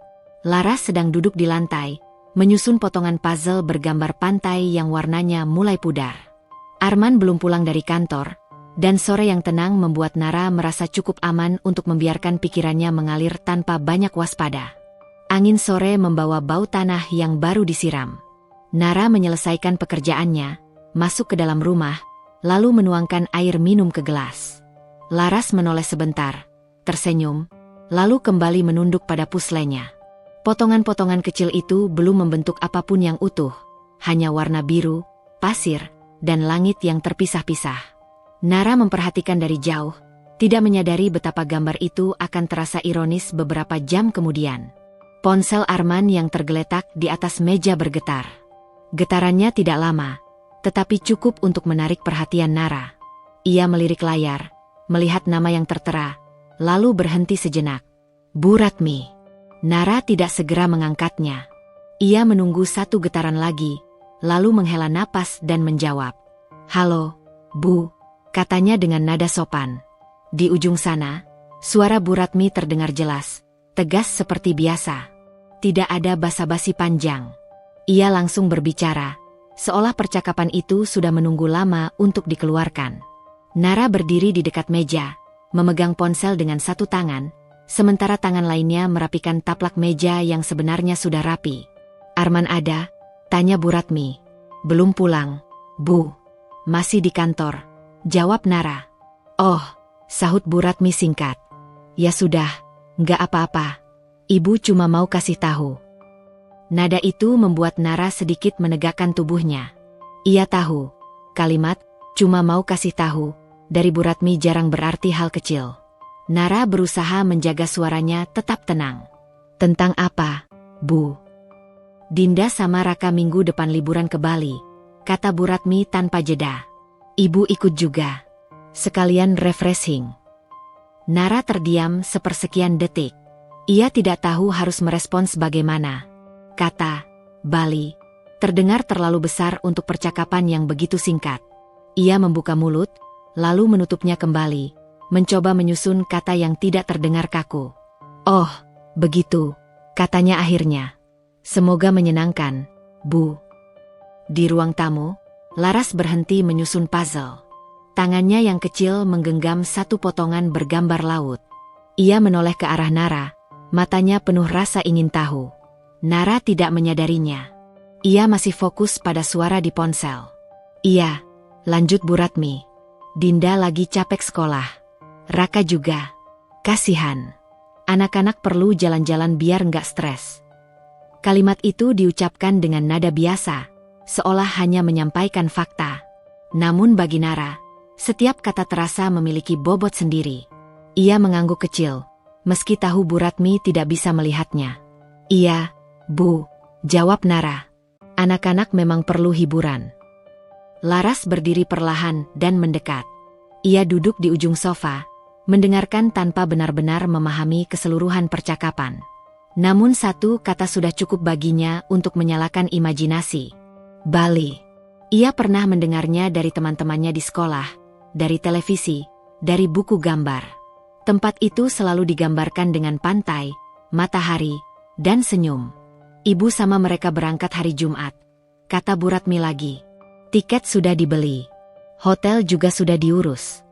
Laras sedang duduk di lantai, menyusun potongan puzzle bergambar pantai yang warnanya mulai pudar. Arman belum pulang dari kantor, dan sore yang tenang membuat Nara merasa cukup aman untuk membiarkan pikirannya mengalir tanpa banyak waspada. Angin sore membawa bau tanah yang baru disiram. Nara menyelesaikan pekerjaannya, masuk ke dalam rumah, lalu menuangkan air minum ke gelas. Laras menoleh sebentar, tersenyum, lalu kembali menunduk pada puslenya. Potongan-potongan kecil itu belum membentuk apapun yang utuh, hanya warna biru, pasir, dan langit yang terpisah-pisah. Nara memperhatikan dari jauh, tidak menyadari betapa gambar itu akan terasa ironis beberapa jam kemudian. Ponsel Arman yang tergeletak di atas meja bergetar. Getarannya tidak lama, tetapi cukup untuk menarik perhatian Nara. Ia melirik layar, melihat nama yang tertera, lalu berhenti sejenak. Bu Ratmi. Nara tidak segera mengangkatnya. Ia menunggu satu getaran lagi, lalu menghela napas dan menjawab. Halo, Bu, katanya dengan nada sopan. Di ujung sana, suara Bu Ratmi terdengar jelas, tegas seperti biasa. Tidak ada basa-basi panjang. Ia langsung berbicara, seolah percakapan itu sudah menunggu lama untuk dikeluarkan. Nara berdiri di dekat meja, memegang ponsel dengan satu tangan, sementara tangan lainnya merapikan taplak meja yang sebenarnya sudah rapi. Arman ada? Tanya Bu Ratmi. Belum pulang, Bu. Masih di kantor, jawab Nara. Oh, sahut Bu Ratmi singkat. Ya sudah, nggak apa-apa. Ibu cuma mau kasih tahu. Nada itu membuat Nara sedikit menegakkan tubuhnya. Ia tahu, kalimat, cuma mau kasih tahu, dari Bu Ratmi jarang berarti hal kecil. Nara berusaha menjaga suaranya tetap tenang. Tentang apa, Bu? Dinda sama Raka minggu depan liburan ke Bali, kata Bu Ratmi tanpa jeda. Ibu ikut juga. Sekalian refreshing. Nara terdiam sepersekian detik. Ia tidak tahu harus merespons bagaimana. Kata, Bali, terdengar terlalu besar untuk percakapan yang begitu singkat. Ia membuka mulut, lalu menutupnya kembali, mencoba menyusun kata yang tidak terdengar kaku. Oh, begitu, katanya akhirnya. Semoga menyenangkan, Bu. Di ruang tamu, Laras berhenti menyusun puzzle. Tangannya yang kecil menggenggam satu potongan bergambar laut. Ia menoleh ke arah Nara, matanya penuh rasa ingin tahu. Nara tidak menyadarinya. Ia masih fokus pada suara di ponsel. Iya, lanjut Bu Ratmi. Dinda lagi capek sekolah. Raka juga. Kasihan. Anak-anak perlu jalan-jalan biar nggak stres. Kalimat itu diucapkan dengan nada biasa, seolah hanya menyampaikan fakta. Namun bagi Nara, setiap kata terasa memiliki bobot sendiri. Ia mengangguk kecil, meski tahu Bu Ratmi tidak bisa melihatnya. Iya, Bu, jawab Nara. Anak-anak memang perlu hiburan. Laras berdiri perlahan dan mendekat. Ia duduk di ujung sofa, mendengarkan tanpa benar-benar memahami keseluruhan percakapan. Namun satu kata sudah cukup baginya untuk menyalakan imajinasi. Bali. Ia pernah mendengarnya dari teman-temannya di sekolah, dari televisi, dari buku gambar. Tempat itu selalu digambarkan dengan pantai, matahari, dan senyum. Ibu sama mereka berangkat hari Jumat, kata Bu Ratmi lagi. Tiket sudah dibeli. Hotel juga sudah diurus.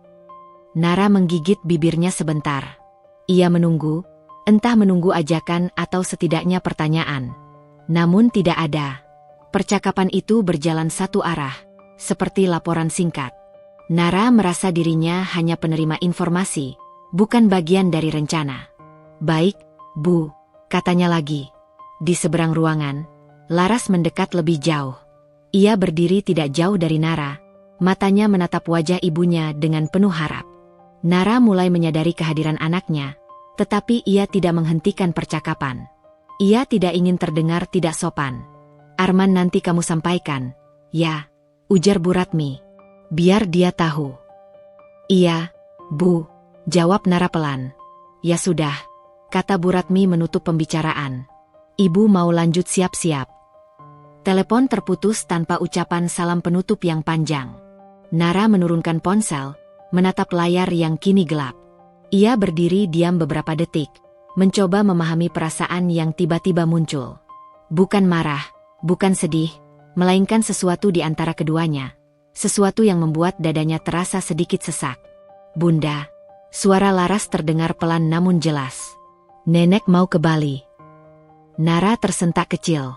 Nara menggigit bibirnya sebentar. Ia menunggu, entah menunggu ajakan atau setidaknya pertanyaan. Namun tidak ada. Percakapan itu berjalan satu arah, seperti laporan singkat. Nara merasa dirinya hanya penerima informasi, bukan bagian dari rencana. Baik, Bu, katanya lagi. Di seberang ruangan, Laras mendekat lebih jauh. Ia berdiri tidak jauh dari Nara, matanya menatap wajah ibunya dengan penuh harap. Nara mulai menyadari kehadiran anaknya, tetapi ia tidak menghentikan percakapan. Ia tidak ingin terdengar tidak sopan. Arman nanti kamu sampaikan, ya, ujar Bu Ratmi. Biar dia tahu. Iya, Bu, jawab Nara pelan. Ya sudah, kata Bu Ratmi menutup pembicaraan. Ibu mau lanjut siap-siap. Telepon terputus tanpa ucapan salam penutup yang panjang. Nara menurunkan ponsel, menatap layar yang kini gelap. Ia berdiri diam beberapa detik, mencoba memahami perasaan yang tiba-tiba muncul. Bukan marah, bukan sedih, melainkan sesuatu di antara keduanya. Sesuatu yang membuat dadanya terasa sedikit sesak. Bunda, suara Laras terdengar pelan namun jelas. Nenek mau ke Bali. Nara tersentak kecil.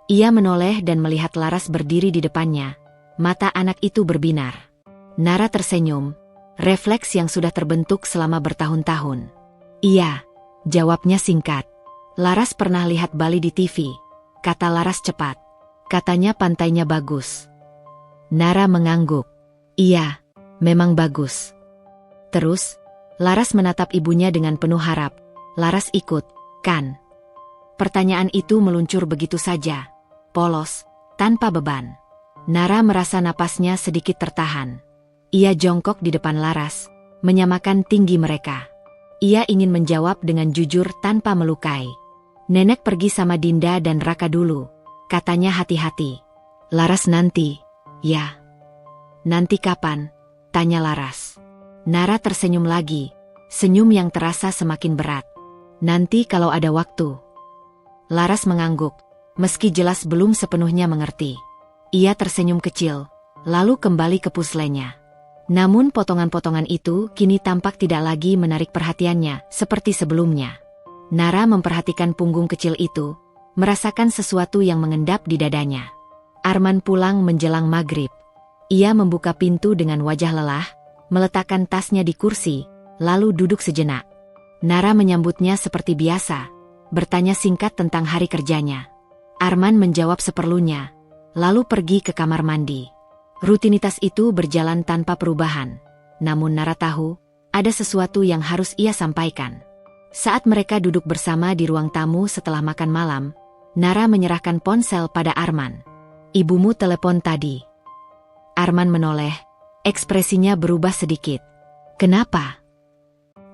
Ia menoleh dan melihat Laras berdiri di depannya. Mata anak itu berbinar. Nara tersenyum, refleks yang sudah terbentuk selama bertahun-tahun. Iya, jawabnya singkat. Laras pernah lihat Bali di TV, kata Laras cepat. Katanya pantainya bagus. Nara mengangguk. Iya, memang bagus. Terus, Laras menatap ibunya dengan penuh harap. Laras ikut, kan? Pertanyaan itu meluncur begitu saja, polos, tanpa beban. Nara merasa napasnya sedikit tertahan. Ia jongkok di depan Laras, menyamakan tinggi mereka. Ia ingin menjawab dengan jujur tanpa melukai. Nenek pergi sama Dinda dan Raka dulu, katanya hati-hati. Laras nanti. Ya. Nanti kapan? Tanya Laras. Nara tersenyum lagi, senyum yang terasa semakin berat. Nanti kalau ada waktu. Laras mengangguk, meski jelas belum sepenuhnya mengerti. Ia tersenyum kecil, lalu kembali ke puslenya. Namun potongan-potongan itu kini tampak tidak lagi menarik perhatiannya seperti sebelumnya. Nara memperhatikan punggung kecil itu, merasakan sesuatu yang mengendap di dadanya. Arman pulang menjelang maghrib. Ia membuka pintu dengan wajah lelah, meletakkan tasnya di kursi, lalu duduk sejenak. Nara menyambutnya seperti biasa, bertanya singkat tentang hari kerjanya. Arman menjawab seperlunya, lalu pergi ke kamar mandi. Rutinitas itu berjalan tanpa perubahan. Namun Nara tahu, ada sesuatu yang harus ia sampaikan. Saat mereka duduk bersama di ruang tamu setelah makan malam, Nara menyerahkan ponsel pada Arman. Ibumu telepon tadi. Arman menoleh, ekspresinya berubah sedikit. Kenapa?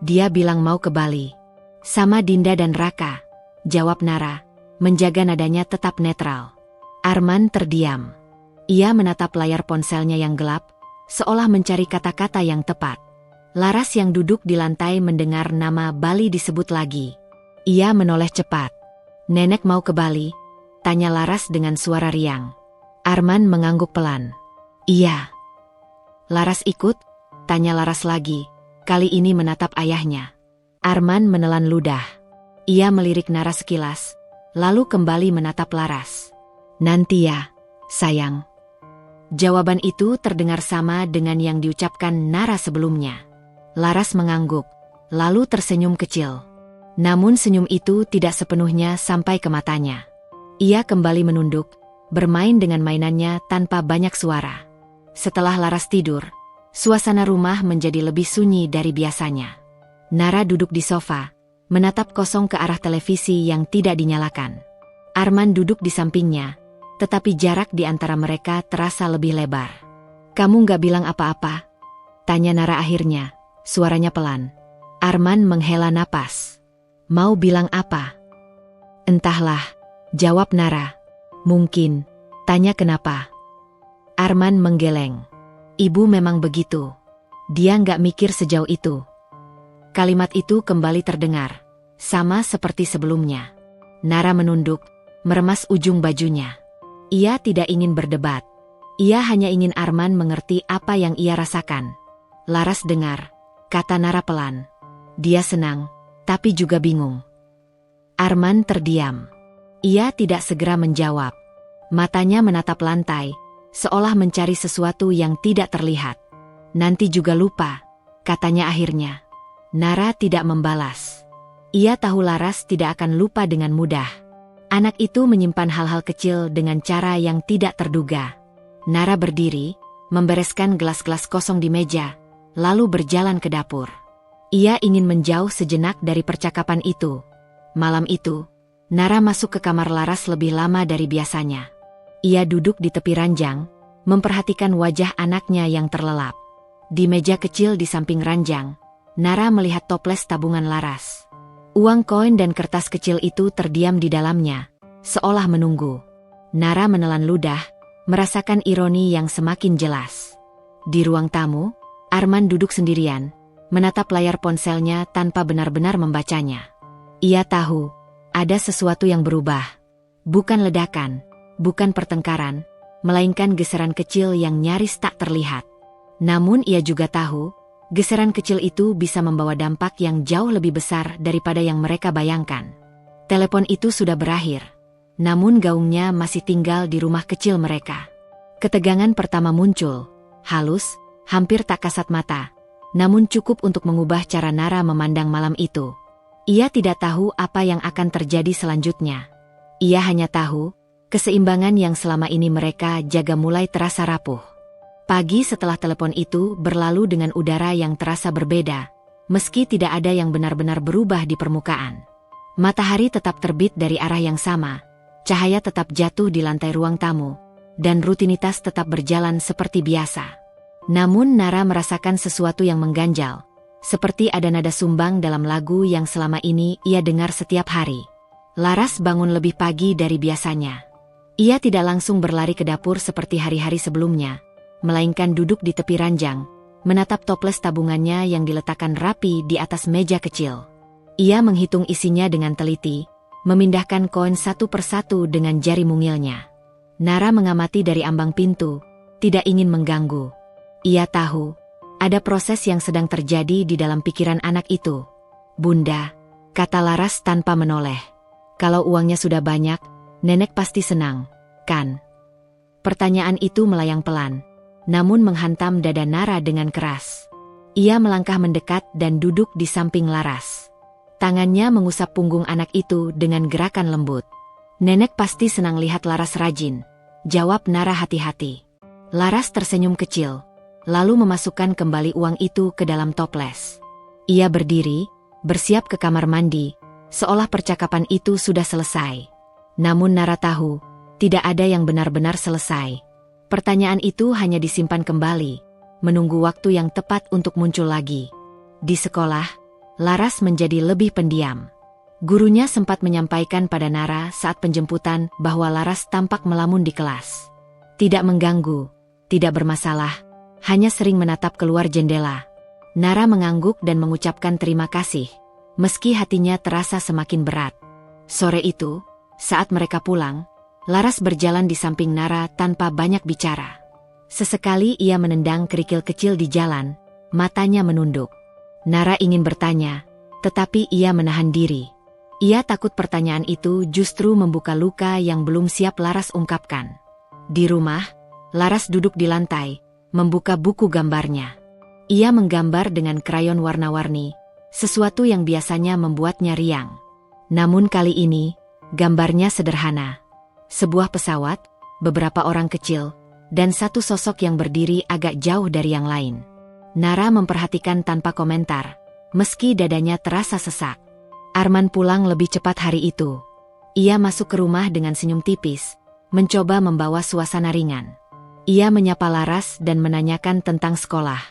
Dia bilang mau ke Bali. Sama Dinda dan Raka, jawab Nara, menjaga nadanya tetap netral. Arman terdiam. Ia menatap layar ponselnya yang gelap, seolah mencari kata-kata yang tepat. Laras yang duduk di lantai mendengar nama Bali disebut lagi. Ia menoleh cepat. Nenek mau ke Bali? Tanya Laras dengan suara riang. Arman mengangguk pelan. Iya. Laras ikut? Tanya Laras lagi, kali ini menatap ayahnya. Arman menelan ludah. Ia melirik Nara sekilas, lalu kembali menatap Laras. Nanti ya, sayang. Jawaban itu terdengar sama dengan yang diucapkan Nara sebelumnya. Laras mengangguk, lalu tersenyum kecil. Namun senyum itu tidak sepenuhnya sampai ke matanya. Ia kembali menunduk, bermain dengan mainannya tanpa banyak suara. Setelah Laras tidur, suasana rumah menjadi lebih sunyi dari biasanya. Nara duduk di sofa, menatap kosong ke arah televisi yang tidak dinyalakan. Arman duduk di sampingnya, tetapi jarak di antara mereka terasa lebih lebar. Kamu gak bilang apa-apa? Tanya Nara akhirnya, suaranya pelan. Arman menghela napas. Mau bilang apa? Entahlah, jawab Nara. Mungkin, tanya kenapa. Arman menggeleng. Ibu memang begitu. Dia nggak mikir sejauh itu. Kalimat itu kembali terdengar, sama seperti sebelumnya. Nara menunduk, meremas ujung bajunya. Ia tidak ingin berdebat. Ia hanya ingin Arman mengerti apa yang ia rasakan. Laras dengar, kata Nara pelan. Dia senang, tapi juga bingung. Arman terdiam. Ia tidak segera menjawab. Matanya menatap lantai, seolah mencari sesuatu yang tidak terlihat. Nanti juga lupa, katanya akhirnya. Nara tidak membalas. Ia tahu Laras tidak akan lupa dengan mudah. Anak itu menyimpan hal-hal kecil dengan cara yang tidak terduga. Nara berdiri, membereskan gelas-gelas kosong di meja, lalu berjalan ke dapur. Ia ingin menjauh sejenak dari percakapan itu. Malam itu, Nara masuk ke kamar Laras lebih lama dari biasanya. Ia duduk di tepi ranjang, memperhatikan wajah anaknya yang terlelap. Di meja kecil di samping ranjang, Nara melihat toples tabungan Laras. Uang koin dan kertas kecil itu terdiam di dalamnya, seolah menunggu. Nara menelan ludah, merasakan ironi yang semakin jelas. Di ruang tamu, Arman duduk sendirian, menatap layar ponselnya tanpa benar-benar membacanya. Ia tahu, ada sesuatu yang berubah. Bukan ledakan, bukan pertengkaran, melainkan geseran kecil yang nyaris tak terlihat. Namun ia juga tahu, geseran kecil itu bisa membawa dampak yang jauh lebih besar daripada yang mereka bayangkan. Telepon itu sudah berakhir, namun gaungnya masih tinggal di rumah kecil mereka. Ketegangan pertama muncul, halus, hampir tak kasat mata, namun cukup untuk mengubah cara Nara memandang malam itu. Ia tidak tahu apa yang akan terjadi selanjutnya. Ia hanya tahu, keseimbangan yang selama ini mereka jaga mulai terasa rapuh. Pagi setelah telepon itu berlalu dengan udara yang terasa berbeda, meski tidak ada yang benar-benar berubah di permukaan. Matahari tetap terbit dari arah yang sama, cahaya tetap jatuh di lantai ruang tamu, dan rutinitas tetap berjalan seperti biasa. Namun Nara merasakan sesuatu yang mengganjal, seperti ada nada sumbang dalam lagu yang selama ini ia dengar setiap hari. Laras bangun lebih pagi dari biasanya. Ia tidak langsung berlari ke dapur seperti hari-hari sebelumnya, melainkan duduk di tepi ranjang, menatap toples tabungannya yang diletakkan rapi di atas meja kecil. Ia menghitung isinya dengan teliti, memindahkan koin satu persatu dengan jari mungilnya. Nara mengamati dari ambang pintu, tidak ingin mengganggu. Ia tahu, ada proses yang sedang terjadi di dalam pikiran anak itu. "Bunda," kata Laras tanpa menoleh. "Kalau uangnya sudah banyak, nenek pasti senang, kan?" Pertanyaan itu melayang pelan, namun menghantam dada Nara dengan keras. Ia melangkah mendekat dan duduk di samping Laras. Tangannya mengusap punggung anak itu dengan gerakan lembut. "Nenek pasti senang lihat Laras rajin," jawab Nara hati-hati. Laras tersenyum kecil, lalu memasukkan kembali uang itu ke dalam toples. Ia berdiri, bersiap ke kamar mandi, seolah percakapan itu sudah selesai. Namun Nara tahu, tidak ada yang benar-benar selesai. Pertanyaan itu hanya disimpan kembali, menunggu waktu yang tepat untuk muncul lagi. Di sekolah, Laras menjadi lebih pendiam. Gurunya sempat menyampaikan pada Nara saat penjemputan bahwa Laras tampak melamun di kelas. Tidak mengganggu, tidak bermasalah, hanya sering menatap keluar jendela. Nara mengangguk dan mengucapkan terima kasih, meski hatinya terasa semakin berat. Sore itu, saat mereka pulang, Laras berjalan di samping Nara tanpa banyak bicara. Sesekali ia menendang kerikil kecil di jalan, matanya menunduk. Nara ingin bertanya, tetapi ia menahan diri. Ia takut pertanyaan itu justru membuka luka yang belum siap Laras ungkapkan. Di rumah, Laras duduk di lantai, membuka buku gambarnya. Ia menggambar dengan krayon warna-warni, sesuatu yang biasanya membuatnya riang. Namun kali ini, gambarnya sederhana. Sebuah pesawat, beberapa orang kecil, dan satu sosok yang berdiri agak jauh dari yang lain. Nara memperhatikan tanpa komentar, meski dadanya terasa sesak. Arman pulang lebih cepat hari itu. Ia masuk ke rumah dengan senyum tipis, mencoba membawa suasana ringan. Ia menyapa Laras dan menanyakan tentang sekolah.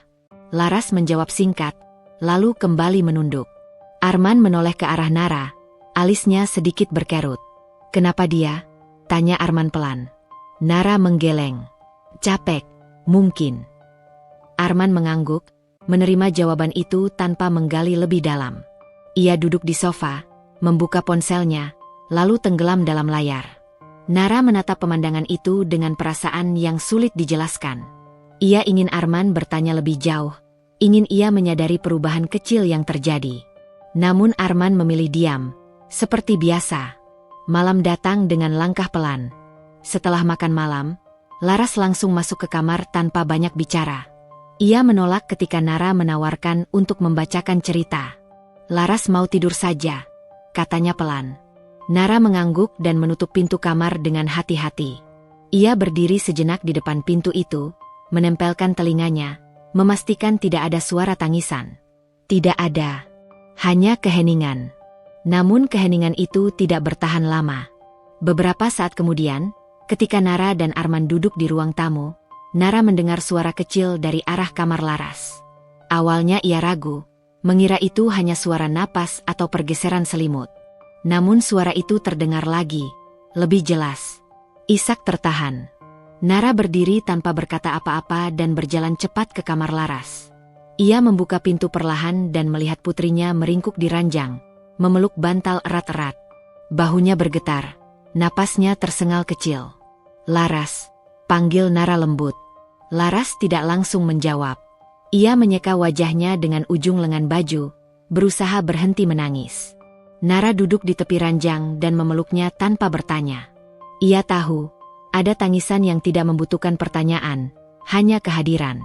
Laras menjawab singkat, lalu kembali menunduk. Arman menoleh ke arah Nara, alisnya sedikit berkerut. Kenapa dia? Tanya Arman pelan. Nara menggeleng. Capek, mungkin. Arman mengangguk, menerima jawaban itu tanpa menggali lebih dalam. Ia duduk di sofa, membuka ponselnya, lalu tenggelam dalam layar. Nara menatap pemandangan itu dengan perasaan yang sulit dijelaskan. Ia ingin Arman bertanya lebih jauh, ingin ia menyadari perubahan kecil yang terjadi. Namun Arman memilih diam, seperti biasa. Malam datang dengan langkah pelan. Setelah makan malam, Laras langsung masuk ke kamar tanpa banyak bicara. Ia menolak ketika Nara menawarkan untuk membacakan cerita. Laras mau tidur saja, katanya pelan. Nara mengangguk dan menutup pintu kamar dengan hati-hati. Ia berdiri sejenak di depan pintu itu, menempelkan telinganya, memastikan tidak ada suara tangisan. Tidak ada. Hanya keheningan. Namun keheningan itu tidak bertahan lama. Beberapa saat kemudian, ketika Nara dan Arman duduk di ruang tamu, Nara mendengar suara kecil dari arah kamar Laras. Awalnya ia ragu, mengira itu hanya suara napas atau pergeseran selimut. Namun suara itu terdengar lagi, lebih jelas. Ishak tertahan. Nara berdiri tanpa berkata apa-apa dan berjalan cepat ke kamar Laras. Ia membuka pintu perlahan dan melihat putrinya meringkuk di ranjang, memeluk bantal erat-erat. Bahunya bergetar, napasnya tersengal kecil. Laras, panggil Nara lembut. Laras tidak langsung menjawab. Ia menyeka wajahnya dengan ujung lengan baju, berusaha berhenti menangis. Nara duduk di tepi ranjang dan memeluknya tanpa bertanya. Ia tahu, ada tangisan yang tidak membutuhkan pertanyaan, hanya kehadiran.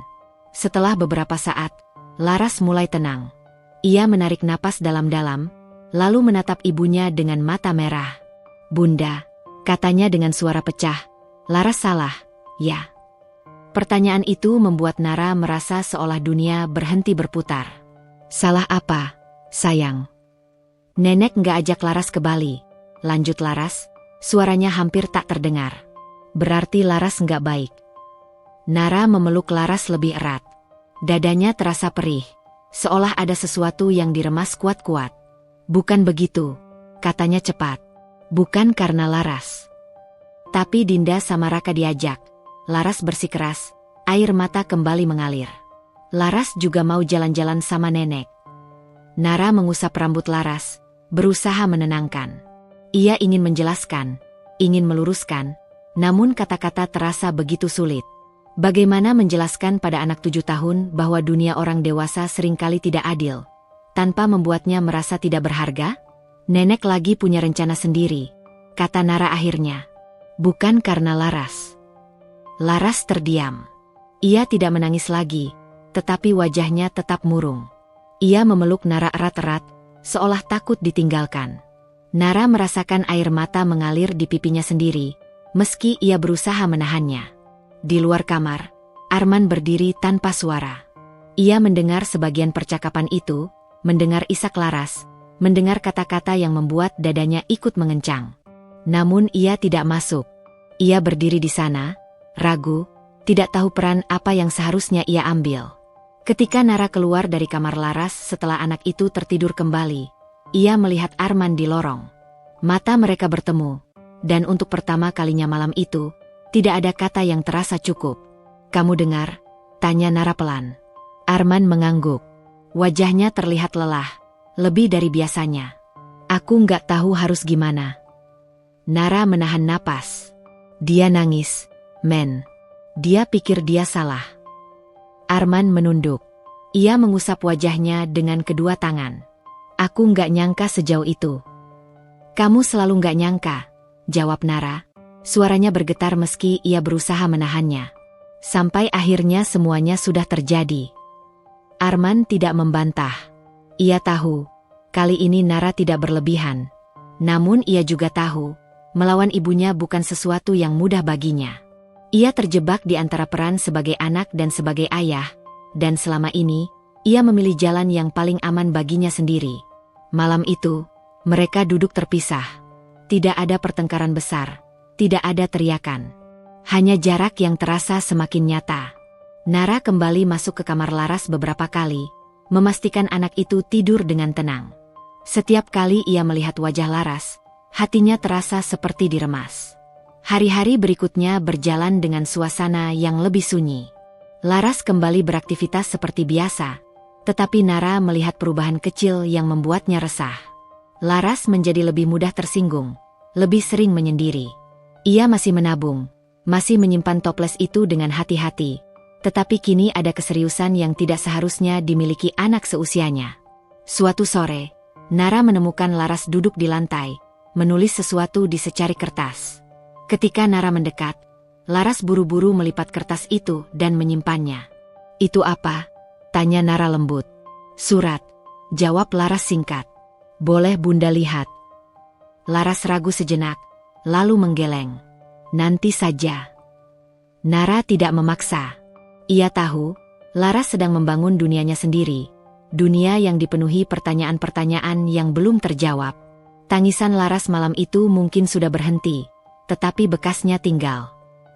Setelah beberapa saat, Laras mulai tenang. Ia menarik napas dalam-dalam, lalu menatap ibunya dengan mata merah. Bunda, katanya dengan suara pecah. Laras salah, ya. Pertanyaan itu membuat Nara merasa seolah dunia berhenti berputar. Salah apa, sayang? Nenek nggak ajak Laras ke Bali, lanjut Laras, suaranya hampir tak terdengar. Berarti Laras nggak baik. Nara memeluk Laras lebih erat. Dadanya terasa perih, seolah ada sesuatu yang diremas kuat-kuat. Bukan begitu, katanya cepat. Bukan karena Laras. Tapi Dinda sama Raka diajak. Laras bersikeras, air mata kembali mengalir. Laras juga mau jalan-jalan sama nenek. Nara mengusap rambut Laras, berusaha menenangkan. Ia ingin menjelaskan, ingin meluruskan, namun kata-kata terasa begitu sulit. Bagaimana menjelaskan pada anak 7 tahun bahwa dunia orang dewasa seringkali tidak adil, tanpa membuatnya merasa tidak berharga? Nenek lagi punya rencana sendiri, kata Nara akhirnya. Bukan karena Laras. Laras terdiam. Ia tidak menangis lagi, tetapi wajahnya tetap murung. Ia memeluk Nara erat-erat, seolah takut ditinggalkan. Nara merasakan air mata mengalir di pipinya sendiri, meski ia berusaha menahannya. Di luar kamar, Arman berdiri tanpa suara. Ia mendengar sebagian percakapan itu, mendengar isak Laras, mendengar kata-kata yang membuat dadanya ikut mengencang. Namun ia tidak masuk. Ia berdiri di sana, ragu, tidak tahu peran apa yang seharusnya ia ambil. Ketika Nara keluar dari kamar Laras setelah anak itu tertidur kembali, ia melihat Arman di lorong. Mata mereka bertemu, dan untuk pertama kalinya malam itu, tidak ada kata yang terasa cukup. Kamu dengar? Tanya Nara pelan. Arman mengangguk. Wajahnya terlihat lelah, lebih dari biasanya. Aku nggak tahu harus gimana. Nara menahan napas. Dia nangis, men. Dia pikir dia salah. Arman menunduk. Ia mengusap wajahnya dengan kedua tangan. Aku nggak nyangka sejauh itu. Kamu selalu nggak nyangka, jawab Nara. Suaranya bergetar meski ia berusaha menahannya. Sampai akhirnya semuanya sudah terjadi. Arman tidak membantah. Ia tahu, kali ini Nara tidak berlebihan. Namun ia juga tahu, melawan ibunya bukan sesuatu yang mudah baginya. Ia terjebak di antara peran sebagai anak dan sebagai ayah, dan selama ini, ia memilih jalan yang paling aman baginya sendiri. Malam itu, mereka duduk terpisah. Tidak ada pertengkaran besar. Tidak ada teriakan. Hanya jarak yang terasa semakin nyata. Nara kembali masuk ke kamar Laras beberapa kali, memastikan anak itu tidur dengan tenang. Setiap kali ia melihat wajah Laras, Hatinya terasa seperti diremas. Hari-hari berikutnya berjalan dengan suasana yang lebih sunyi. Laras kembali beraktivitas seperti biasa, tetapi Nara melihat perubahan kecil yang membuatnya resah. Laras menjadi lebih mudah tersinggung, lebih sering menyendiri. Ia masih menabung, masih menyimpan toples itu dengan hati-hati, tetapi kini ada keseriusan yang tidak seharusnya dimiliki anak seusianya. Suatu sore, Nara menemukan Laras duduk di lantai, menulis sesuatu di secari kertas. Ketika Nara mendekat, Laras buru-buru melipat kertas itu dan menyimpannya. "Itu apa?" tanya Nara lembut. "Surat," jawab Laras singkat. "Boleh Bunda lihat?" Laras ragu sejenak, lalu menggeleng. "Nanti saja." Nara tidak memaksa. Ia tahu, Laras sedang membangun dunianya sendiri. Dunia yang dipenuhi pertanyaan-pertanyaan yang belum terjawab. Tangisan Laras malam itu mungkin sudah berhenti, tetapi bekasnya tinggal.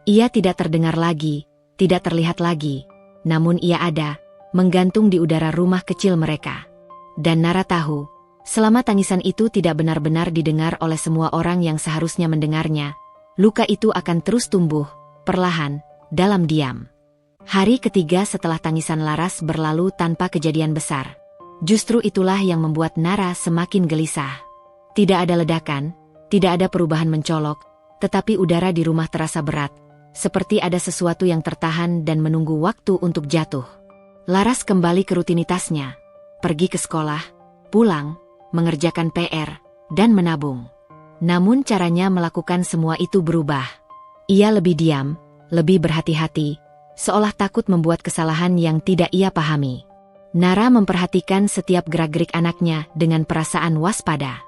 Ia tidak terdengar lagi, tidak terlihat lagi, namun ia ada, menggantung di udara rumah kecil mereka. Dan Nara tahu, selama tangisan itu tidak benar-benar didengar oleh semua orang yang seharusnya mendengarnya, luka itu akan terus tumbuh, perlahan, dalam diam. Hari ketiga setelah tangisan Laras berlalu tanpa kejadian besar. Justru itulah yang membuat Nara semakin gelisah. Tidak ada ledakan, tidak ada perubahan mencolok, tetapi udara di rumah terasa berat, seperti ada sesuatu yang tertahan dan menunggu waktu untuk jatuh. Laras kembali ke rutinitasnya, pergi ke sekolah, pulang, mengerjakan PR, dan menabung. Namun caranya melakukan semua itu berubah. Ia lebih diam, lebih berhati-hati, seolah takut membuat kesalahan yang tidak ia pahami. Nara memperhatikan setiap gerak-gerik anaknya dengan perasaan waspada.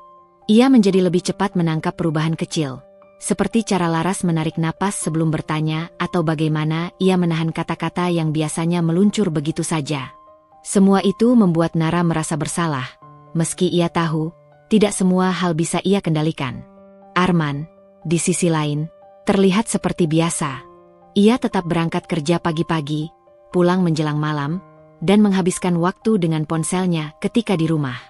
Ia menjadi lebih cepat menangkap perubahan kecil, seperti cara Laras menarik napas sebelum bertanya atau bagaimana ia menahan kata-kata yang biasanya meluncur begitu saja. Semua itu membuat Nara merasa bersalah, meski ia tahu, tidak semua hal bisa ia kendalikan. Arman, di sisi lain, terlihat seperti biasa. Ia tetap berangkat kerja pagi-pagi, pulang menjelang malam, dan menghabiskan waktu dengan ponselnya ketika di rumah.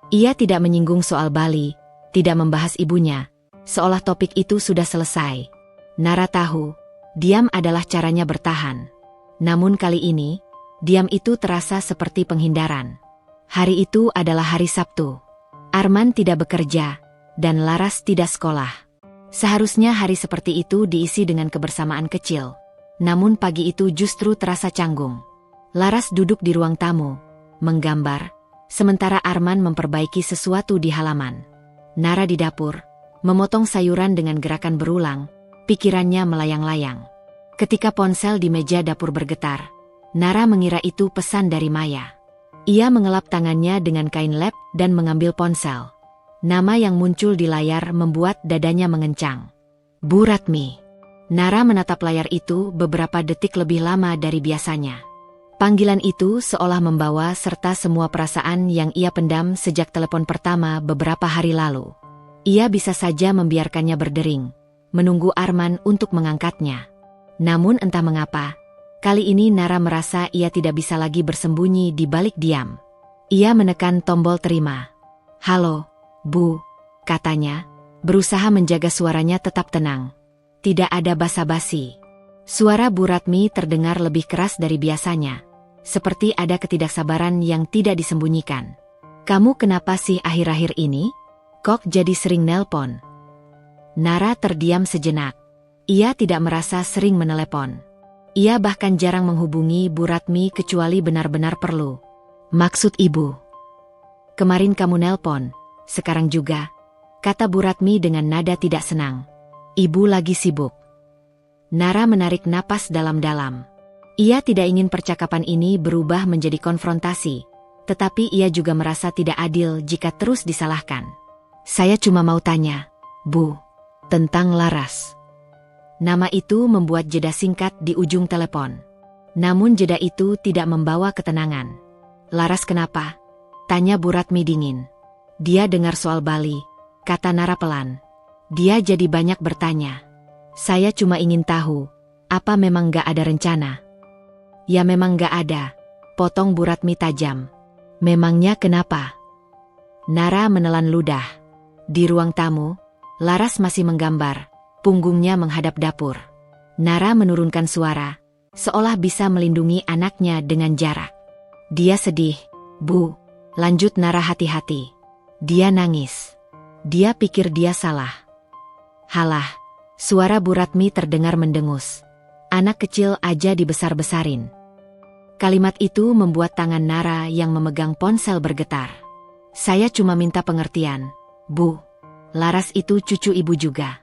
Ia tidak menyinggung soal Bali, tidak membahas ibunya, seolah topik itu sudah selesai. Nara tahu, diam adalah caranya bertahan. Namun kali ini, diam itu terasa seperti penghindaran. Hari itu adalah hari Sabtu. Arman tidak bekerja, dan Laras tidak sekolah. Seharusnya hari seperti itu diisi dengan kebersamaan kecil. Namun pagi itu justru terasa canggung. Laras duduk di ruang tamu, menggambar, sementara Arman memperbaiki sesuatu di halaman. Nara di dapur, memotong sayuran dengan gerakan berulang, pikirannya melayang-layang. Ketika ponsel di meja dapur bergetar, Nara mengira itu pesan dari Maya. Ia mengelap tangannya dengan kain lap dan mengambil ponsel. Nama yang muncul di layar membuat dadanya mengencang. Bu Ratmi. Nara menatap layar itu beberapa detik lebih lama dari biasanya. Panggilan itu seolah membawa serta semua perasaan yang ia pendam sejak telepon pertama beberapa hari lalu. Ia bisa saja membiarkannya berdering, menunggu Arman untuk mengangkatnya. Namun entah mengapa, kali ini Nara merasa ia tidak bisa lagi bersembunyi di balik diam. Ia menekan tombol terima. "Halo, Bu," katanya, berusaha menjaga suaranya tetap tenang. Tidak ada basa-basi. Suara Bu Ratmi terdengar lebih keras dari biasanya, seperti ada ketidaksabaran yang tidak disembunyikan. "Kamu kenapa sih akhir-akhir ini? Kok jadi sering nelpon?" Nara terdiam sejenak. Ia tidak merasa sering menelepon. Ia bahkan jarang menghubungi Bu Ratmi kecuali benar-benar perlu. "Maksud Ibu? Kemarin kamu nelpon, sekarang juga," kata Bu Ratmi dengan nada tidak senang. "Ibu lagi sibuk." Nara menarik napas dalam-dalam. Ia tidak ingin percakapan ini berubah menjadi konfrontasi, tetapi ia juga merasa tidak adil jika terus disalahkan. "Saya cuma mau tanya, Bu, tentang Laras." Nama itu membuat jeda singkat di ujung telepon. Namun jeda itu tidak membawa ketenangan. "Laras kenapa?" tanya Bu Ratmi dingin. "Dia dengar soal Bali," kata Nara pelan. Dia jadi banyak bertanya. "Saya cuma ingin tahu, apa memang gak ada rencana?" "Ya memang gak ada," potong Bu Ratmi tajam. "Memangnya kenapa?" Nara menelan ludah. Di ruang tamu, Laras masih menggambar, punggungnya menghadap dapur. Nara menurunkan suara, seolah bisa melindungi anaknya dengan jarak. Dia sedih, Bu. Lanjut Nara hati-hati. Dia nangis. Dia pikir dia salah. Halah, suara Bu Ratmi terdengar mendengus. Anak kecil aja dibesar-besarin. Kalimat itu membuat tangan Nara yang memegang ponsel bergetar. Saya cuma minta pengertian, Bu. Laras itu cucu ibu juga.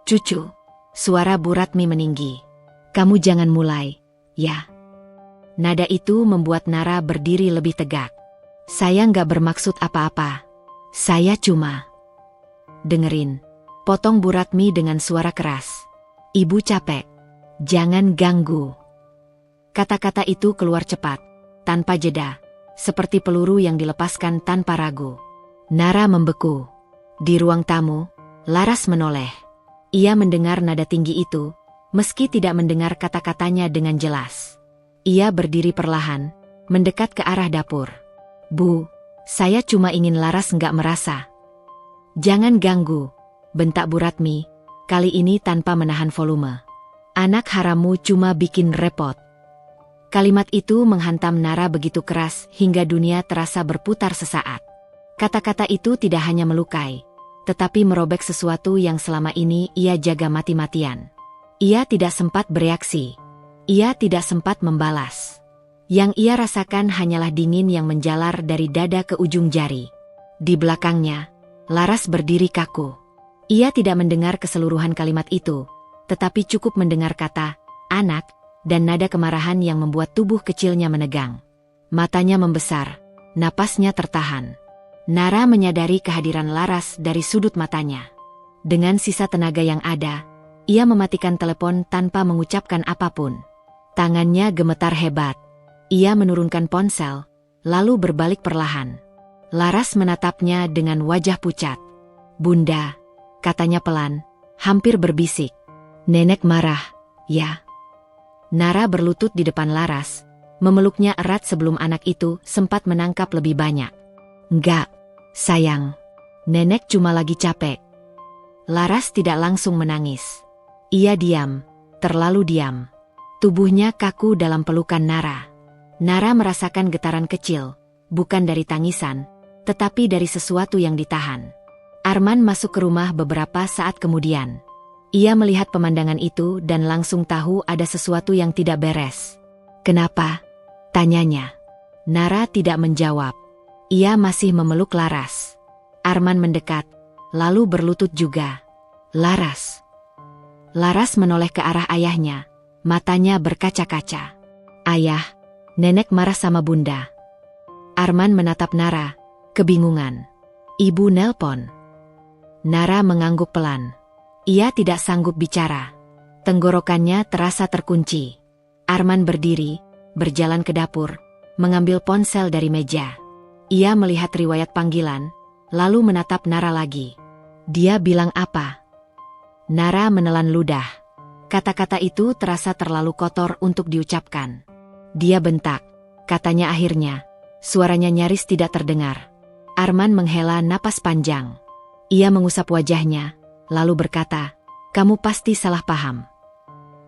Cucu, suara Bu Ratmi meninggi. Kamu jangan mulai, ya. Nada itu membuat Nara berdiri lebih tegak. Saya nggak bermaksud apa-apa. Saya cuma... Dengerin, potong Bu Ratmi dengan suara keras. Ibu capek. Jangan ganggu. Kata-kata itu keluar cepat, tanpa jeda, seperti peluru yang dilepaskan tanpa ragu. Nara membeku. Di ruang tamu, Laras menoleh. Ia mendengar nada tinggi itu, meski tidak mendengar kata-katanya dengan jelas. Ia berdiri perlahan, mendekat ke arah dapur. Bu, saya cuma ingin Laras nggak merasa. Jangan ganggu, bentak Bu Ratmi, kali ini tanpa menahan volume. Anak harammu cuma bikin repot. Kalimat itu menghantam Nara begitu keras hingga dunia terasa berputar sesaat. Kata-kata itu tidak hanya melukai, tetapi merobek sesuatu yang selama ini ia jaga mati-matian. Ia tidak sempat bereaksi. Ia tidak sempat membalas. Yang ia rasakan hanyalah dingin yang menjalar dari dada ke ujung jari. Di belakangnya, Laras berdiri kaku. Ia tidak mendengar keseluruhan kalimat itu, tetapi cukup mendengar kata, anak, dan nada kemarahan yang membuat tubuh kecilnya menegang. Matanya membesar, napasnya tertahan. Nara menyadari kehadiran Laras dari sudut matanya. Dengan sisa tenaga yang ada, ia mematikan telepon tanpa mengucapkan apapun. Tangannya gemetar hebat. Ia menurunkan ponsel, lalu berbalik perlahan. Laras menatapnya dengan wajah pucat. Bunda, katanya pelan, hampir berbisik. Nenek marah, ya. Nara berlutut di depan Laras, memeluknya erat sebelum anak itu sempat menangkap lebih banyak. Enggak, sayang. Nenek cuma lagi capek. Laras tidak langsung menangis. Ia diam, terlalu diam. Tubuhnya kaku dalam pelukan Nara. Nara merasakan getaran kecil, bukan dari tangisan, tetapi dari sesuatu yang ditahan. Arman masuk ke rumah beberapa saat kemudian. Ia melihat pemandangan itu dan langsung tahu ada sesuatu yang tidak beres. Kenapa? Tanyanya. Nara tidak menjawab. Ia masih memeluk Laras. Arman mendekat, lalu berlutut juga. Laras. Laras menoleh ke arah ayahnya, matanya berkaca-kaca. Ayah, nenek marah sama bunda. Arman menatap Nara, kebingungan. Ibu nelpon. Nara mengangguk pelan. Ia tidak sanggup bicara. Tenggorokannya terasa terkunci. Arman berdiri, berjalan ke dapur, mengambil ponsel dari meja. Ia melihat riwayat panggilan, lalu menatap Nara lagi. Dia bilang apa? Nara menelan ludah. Kata-kata itu terasa terlalu kotor untuk diucapkan. Dia bentak, katanya akhirnya. Suaranya nyaris tidak terdengar. Arman menghela napas panjang. Ia mengusap wajahnya, lalu berkata, kamu pasti salah paham.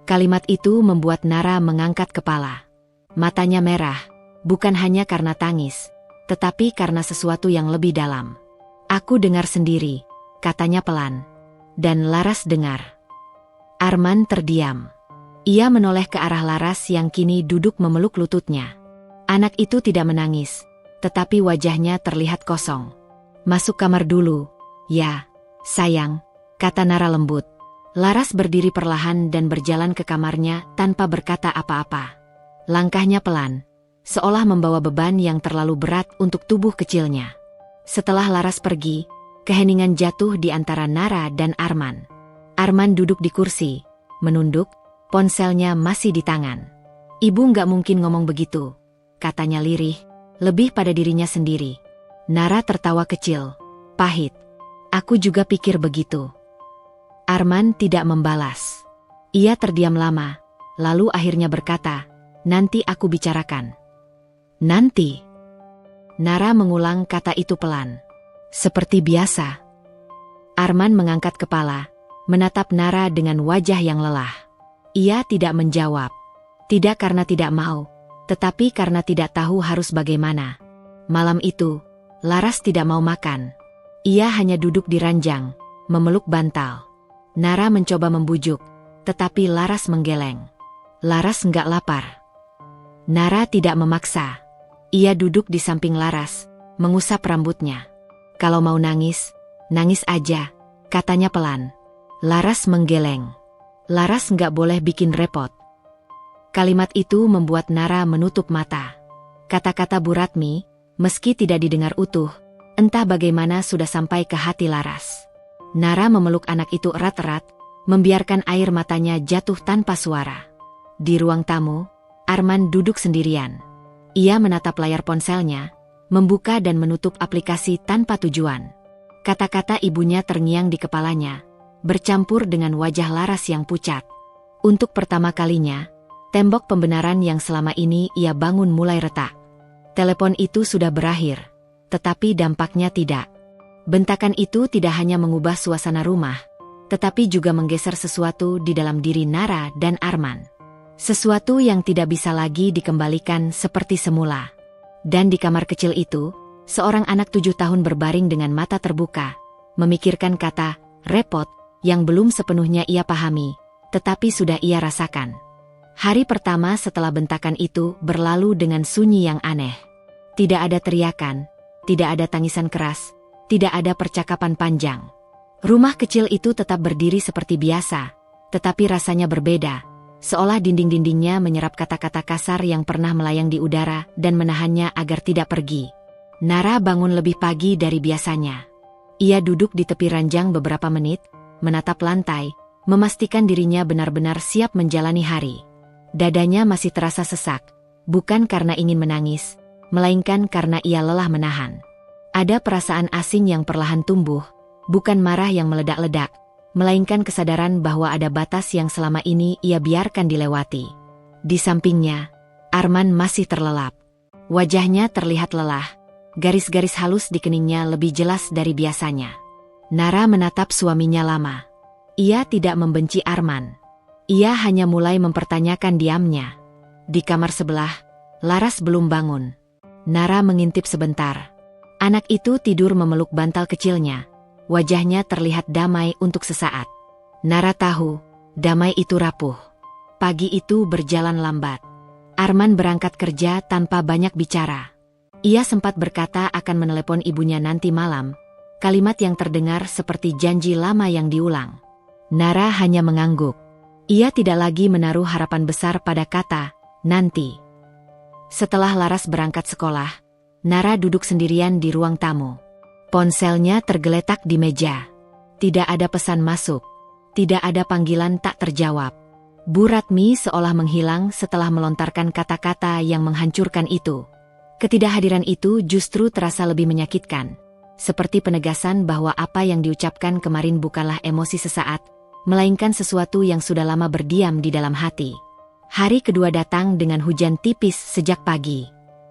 Kalimat itu membuat Nara mengangkat kepala. Matanya merah, bukan hanya karena tangis, tetapi karena sesuatu yang lebih dalam. Aku dengar sendiri, katanya pelan. Dan Laras dengar. Arman terdiam. Ia menoleh ke arah Laras yang kini duduk memeluk lututnya. Anak itu tidak menangis, tetapi wajahnya terlihat kosong. Masuk kamar dulu, ya, sayang, kata Nara lembut. Laras berdiri perlahan dan berjalan ke kamarnya tanpa berkata apa-apa. Langkahnya pelan, seolah membawa beban yang terlalu berat untuk tubuh kecilnya. Setelah Laras pergi, keheningan jatuh di antara Nara dan Arman. Arman duduk di kursi, menunduk, ponselnya masih di tangan. Ibu nggak mungkin ngomong begitu, katanya lirih, lebih pada dirinya sendiri. Nara tertawa kecil, pahit. Aku juga pikir begitu. Arman tidak membalas. Ia terdiam lama, lalu akhirnya berkata, nanti aku bicarakan. Nanti. Nara mengulang kata itu pelan. Seperti biasa. Arman mengangkat kepala, menatap Nara dengan wajah yang lelah. Ia tidak menjawab. Tidak karena tidak mau, tetapi karena tidak tahu harus bagaimana. Malam itu, Laras tidak mau makan. Ia hanya duduk di ranjang, memeluk bantal. Nara mencoba membujuk, tetapi Laras menggeleng. Laras nggak lapar. Nara tidak memaksa. Ia duduk di samping Laras, mengusap rambutnya. Kalau mau nangis, nangis aja, katanya pelan. Laras menggeleng. Laras nggak boleh bikin repot. Kalimat itu membuat Nara menutup mata. Kata-kata Bu Ratmi, meski tidak didengar utuh, entah bagaimana sudah sampai ke hati Laras. Nara memeluk anak itu erat-erat, membiarkan air matanya jatuh tanpa suara. Di ruang tamu, Arman duduk sendirian. Ia menatap layar ponselnya, membuka dan menutup aplikasi tanpa tujuan. Kata-kata ibunya terngiang di kepalanya, bercampur dengan wajah Laras yang pucat. Untuk pertama kalinya, tembok pembenaran yang selama ini ia bangun mulai retak. Telepon itu sudah berakhir, tetapi dampaknya tidak. Bentakan itu tidak hanya mengubah suasana rumah, tetapi juga menggeser sesuatu di dalam diri Nara dan Arman. Sesuatu yang tidak bisa lagi dikembalikan seperti semula. Dan di kamar kecil itu, seorang anak 7 tahun berbaring dengan mata terbuka, memikirkan kata repot yang belum sepenuhnya ia pahami, tetapi sudah ia rasakan. Hari pertama setelah bentakan itu berlalu dengan sunyi yang aneh. Tidak ada teriakan, tidak ada tangisan keras, tidak ada percakapan panjang. Rumah kecil itu tetap berdiri seperti biasa, tetapi rasanya berbeda. Seolah dinding-dindingnya menyerap kata-kata kasar yang pernah melayang di udara dan menahannya agar tidak pergi. Nara bangun lebih pagi dari biasanya. Ia duduk di tepi ranjang beberapa menit, menatap lantai, memastikan dirinya benar-benar siap menjalani hari. Dadanya masih terasa sesak, bukan karena ingin menangis, melainkan karena ia lelah menahan. Ada perasaan asing yang perlahan tumbuh, bukan marah yang meledak-ledak, melainkan kesadaran bahwa ada batas yang selama ini ia biarkan dilewati. Di sampingnya, Arman masih terlelap. Wajahnya terlihat lelah, garis-garis halus di keningnya lebih jelas dari biasanya. Nara menatap suaminya lama. Ia tidak membenci Arman. Ia hanya mulai mempertanyakan diamnya. Di kamar sebelah, Laras belum bangun. Nara mengintip sebentar. Anak itu tidur memeluk bantal kecilnya. Wajahnya terlihat damai untuk sesaat. Nara tahu, damai itu rapuh. Pagi itu berjalan lambat. Arman berangkat kerja tanpa banyak bicara. Ia sempat berkata akan menelepon ibunya nanti malam. Kalimat yang terdengar seperti janji lama yang diulang. Nara hanya mengangguk. Ia tidak lagi menaruh harapan besar pada kata, nanti. Setelah Laras berangkat sekolah, Nara duduk sendirian di ruang tamu. Ponselnya tergeletak di meja. Tidak ada pesan masuk. Tidak ada panggilan tak terjawab. Bu Ratmi seolah menghilang setelah melontarkan kata-kata yang menghancurkan itu. Ketidakhadiran itu justru terasa lebih menyakitkan. Seperti penegasan bahwa apa yang diucapkan kemarin bukanlah emosi sesaat, melainkan sesuatu yang sudah lama berdiam di dalam hati. Hari kedua datang dengan hujan tipis sejak pagi.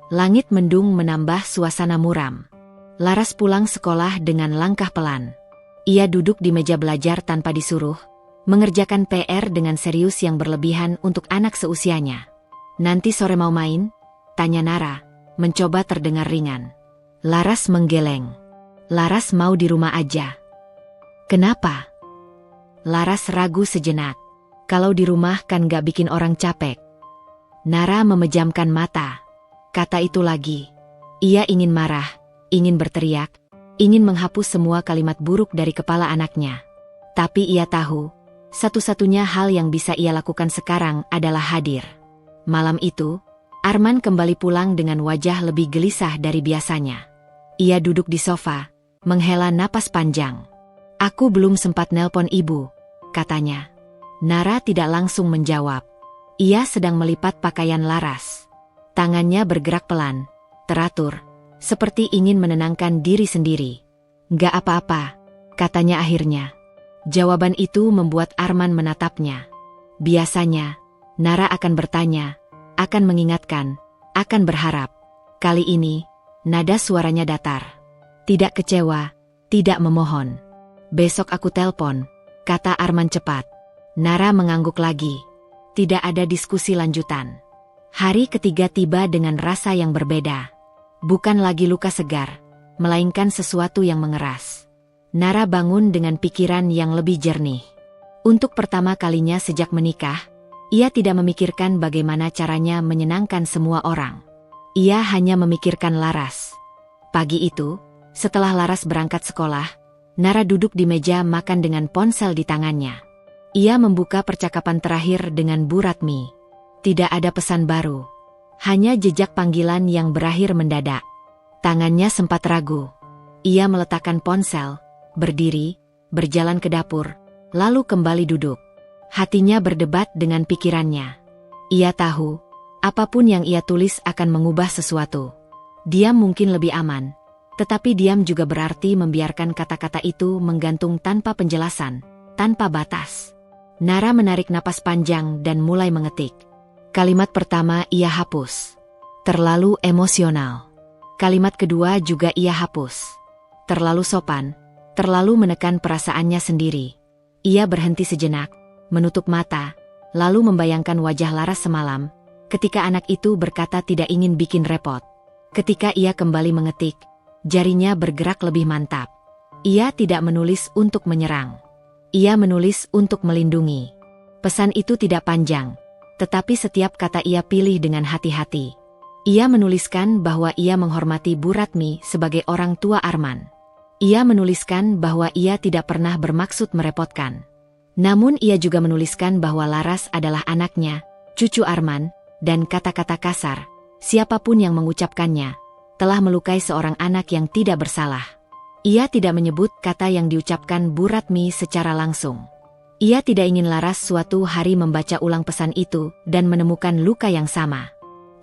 Langit mendung menambah suasana muram. Laras pulang sekolah dengan langkah pelan. Ia duduk di meja belajar tanpa disuruh, mengerjakan PR dengan serius yang berlebihan untuk anak seusianya. Nanti sore mau main? Tanya Nara, mencoba terdengar ringan. Laras menggeleng. Laras mau di rumah aja. Kenapa? Laras ragu sejenak. Kalau di rumah kan gak bikin orang capek. Nara memejamkan mata. Kata itu lagi. Ia ingin marah, ingin berteriak, ingin menghapus semua kalimat buruk dari kepala anaknya. Tapi ia tahu, satu-satunya hal yang bisa ia lakukan sekarang adalah hadir. Malam itu, Arman kembali pulang dengan wajah lebih gelisah dari biasanya. Ia duduk di sofa, menghela napas panjang. Aku belum sempat nelpon ibu, katanya. Nara tidak langsung menjawab. Ia sedang melipat pakaian Laras. Tangannya bergerak pelan, teratur, seperti ingin menenangkan diri sendiri. Gak apa-apa, katanya akhirnya. Jawaban itu membuat Arman menatapnya. Biasanya, Nara akan bertanya, akan mengingatkan, akan berharap. Kali ini, nada suaranya datar. Tidak kecewa, tidak memohon. Besok aku telpon, kata Arman cepat. Nara mengangguk lagi. Tidak ada diskusi lanjutan. Hari ketiga tiba dengan rasa yang berbeda. Bukan lagi luka segar, melainkan sesuatu yang mengeras. Nara bangun dengan pikiran yang lebih jernih. Untuk pertama kalinya sejak menikah, ia tidak memikirkan bagaimana caranya menyenangkan semua orang. Ia hanya memikirkan Laras. Pagi itu, setelah Laras berangkat sekolah, Nara duduk di meja makan dengan ponsel di tangannya. Ia membuka percakapan terakhir dengan Bu Ratmi. Tidak ada pesan baru. Hanya jejak panggilan yang berakhir mendadak. Tangannya sempat ragu. Ia meletakkan ponsel, berdiri, berjalan ke dapur, lalu kembali duduk. Hatinya berdebat dengan pikirannya. Ia tahu, apapun yang ia tulis akan mengubah sesuatu. Diam mungkin lebih aman, tetapi diam juga berarti membiarkan kata-kata itu menggantung tanpa penjelasan, tanpa batas. Nara menarik napas panjang dan mulai mengetik. Kalimat pertama ia hapus. Terlalu emosional. Kalimat kedua juga ia hapus. Terlalu sopan, terlalu menekan perasaannya sendiri. Ia berhenti sejenak, menutup mata, lalu membayangkan wajah Laras semalam, ketika anak itu berkata tidak ingin bikin repot. Ketika ia kembali mengetik, jarinya bergerak lebih mantap. Ia tidak menulis untuk menyerang. Ia menulis untuk melindungi. Pesan itu tidak panjang, tetapi setiap kata ia pilih dengan hati-hati. Ia menuliskan bahwa ia menghormati Bu Ratmi sebagai orang tua Arman. Ia menuliskan bahwa ia tidak pernah bermaksud merepotkan. Namun ia juga menuliskan bahwa Laras adalah anaknya, cucu Arman, dan kata-kata kasar, siapapun yang mengucapkannya, telah melukai seorang anak yang tidak bersalah. Ia tidak menyebut kata yang diucapkan Bu Ratmi secara langsung. Ia tidak ingin Laras suatu hari membaca ulang pesan itu dan menemukan luka yang sama.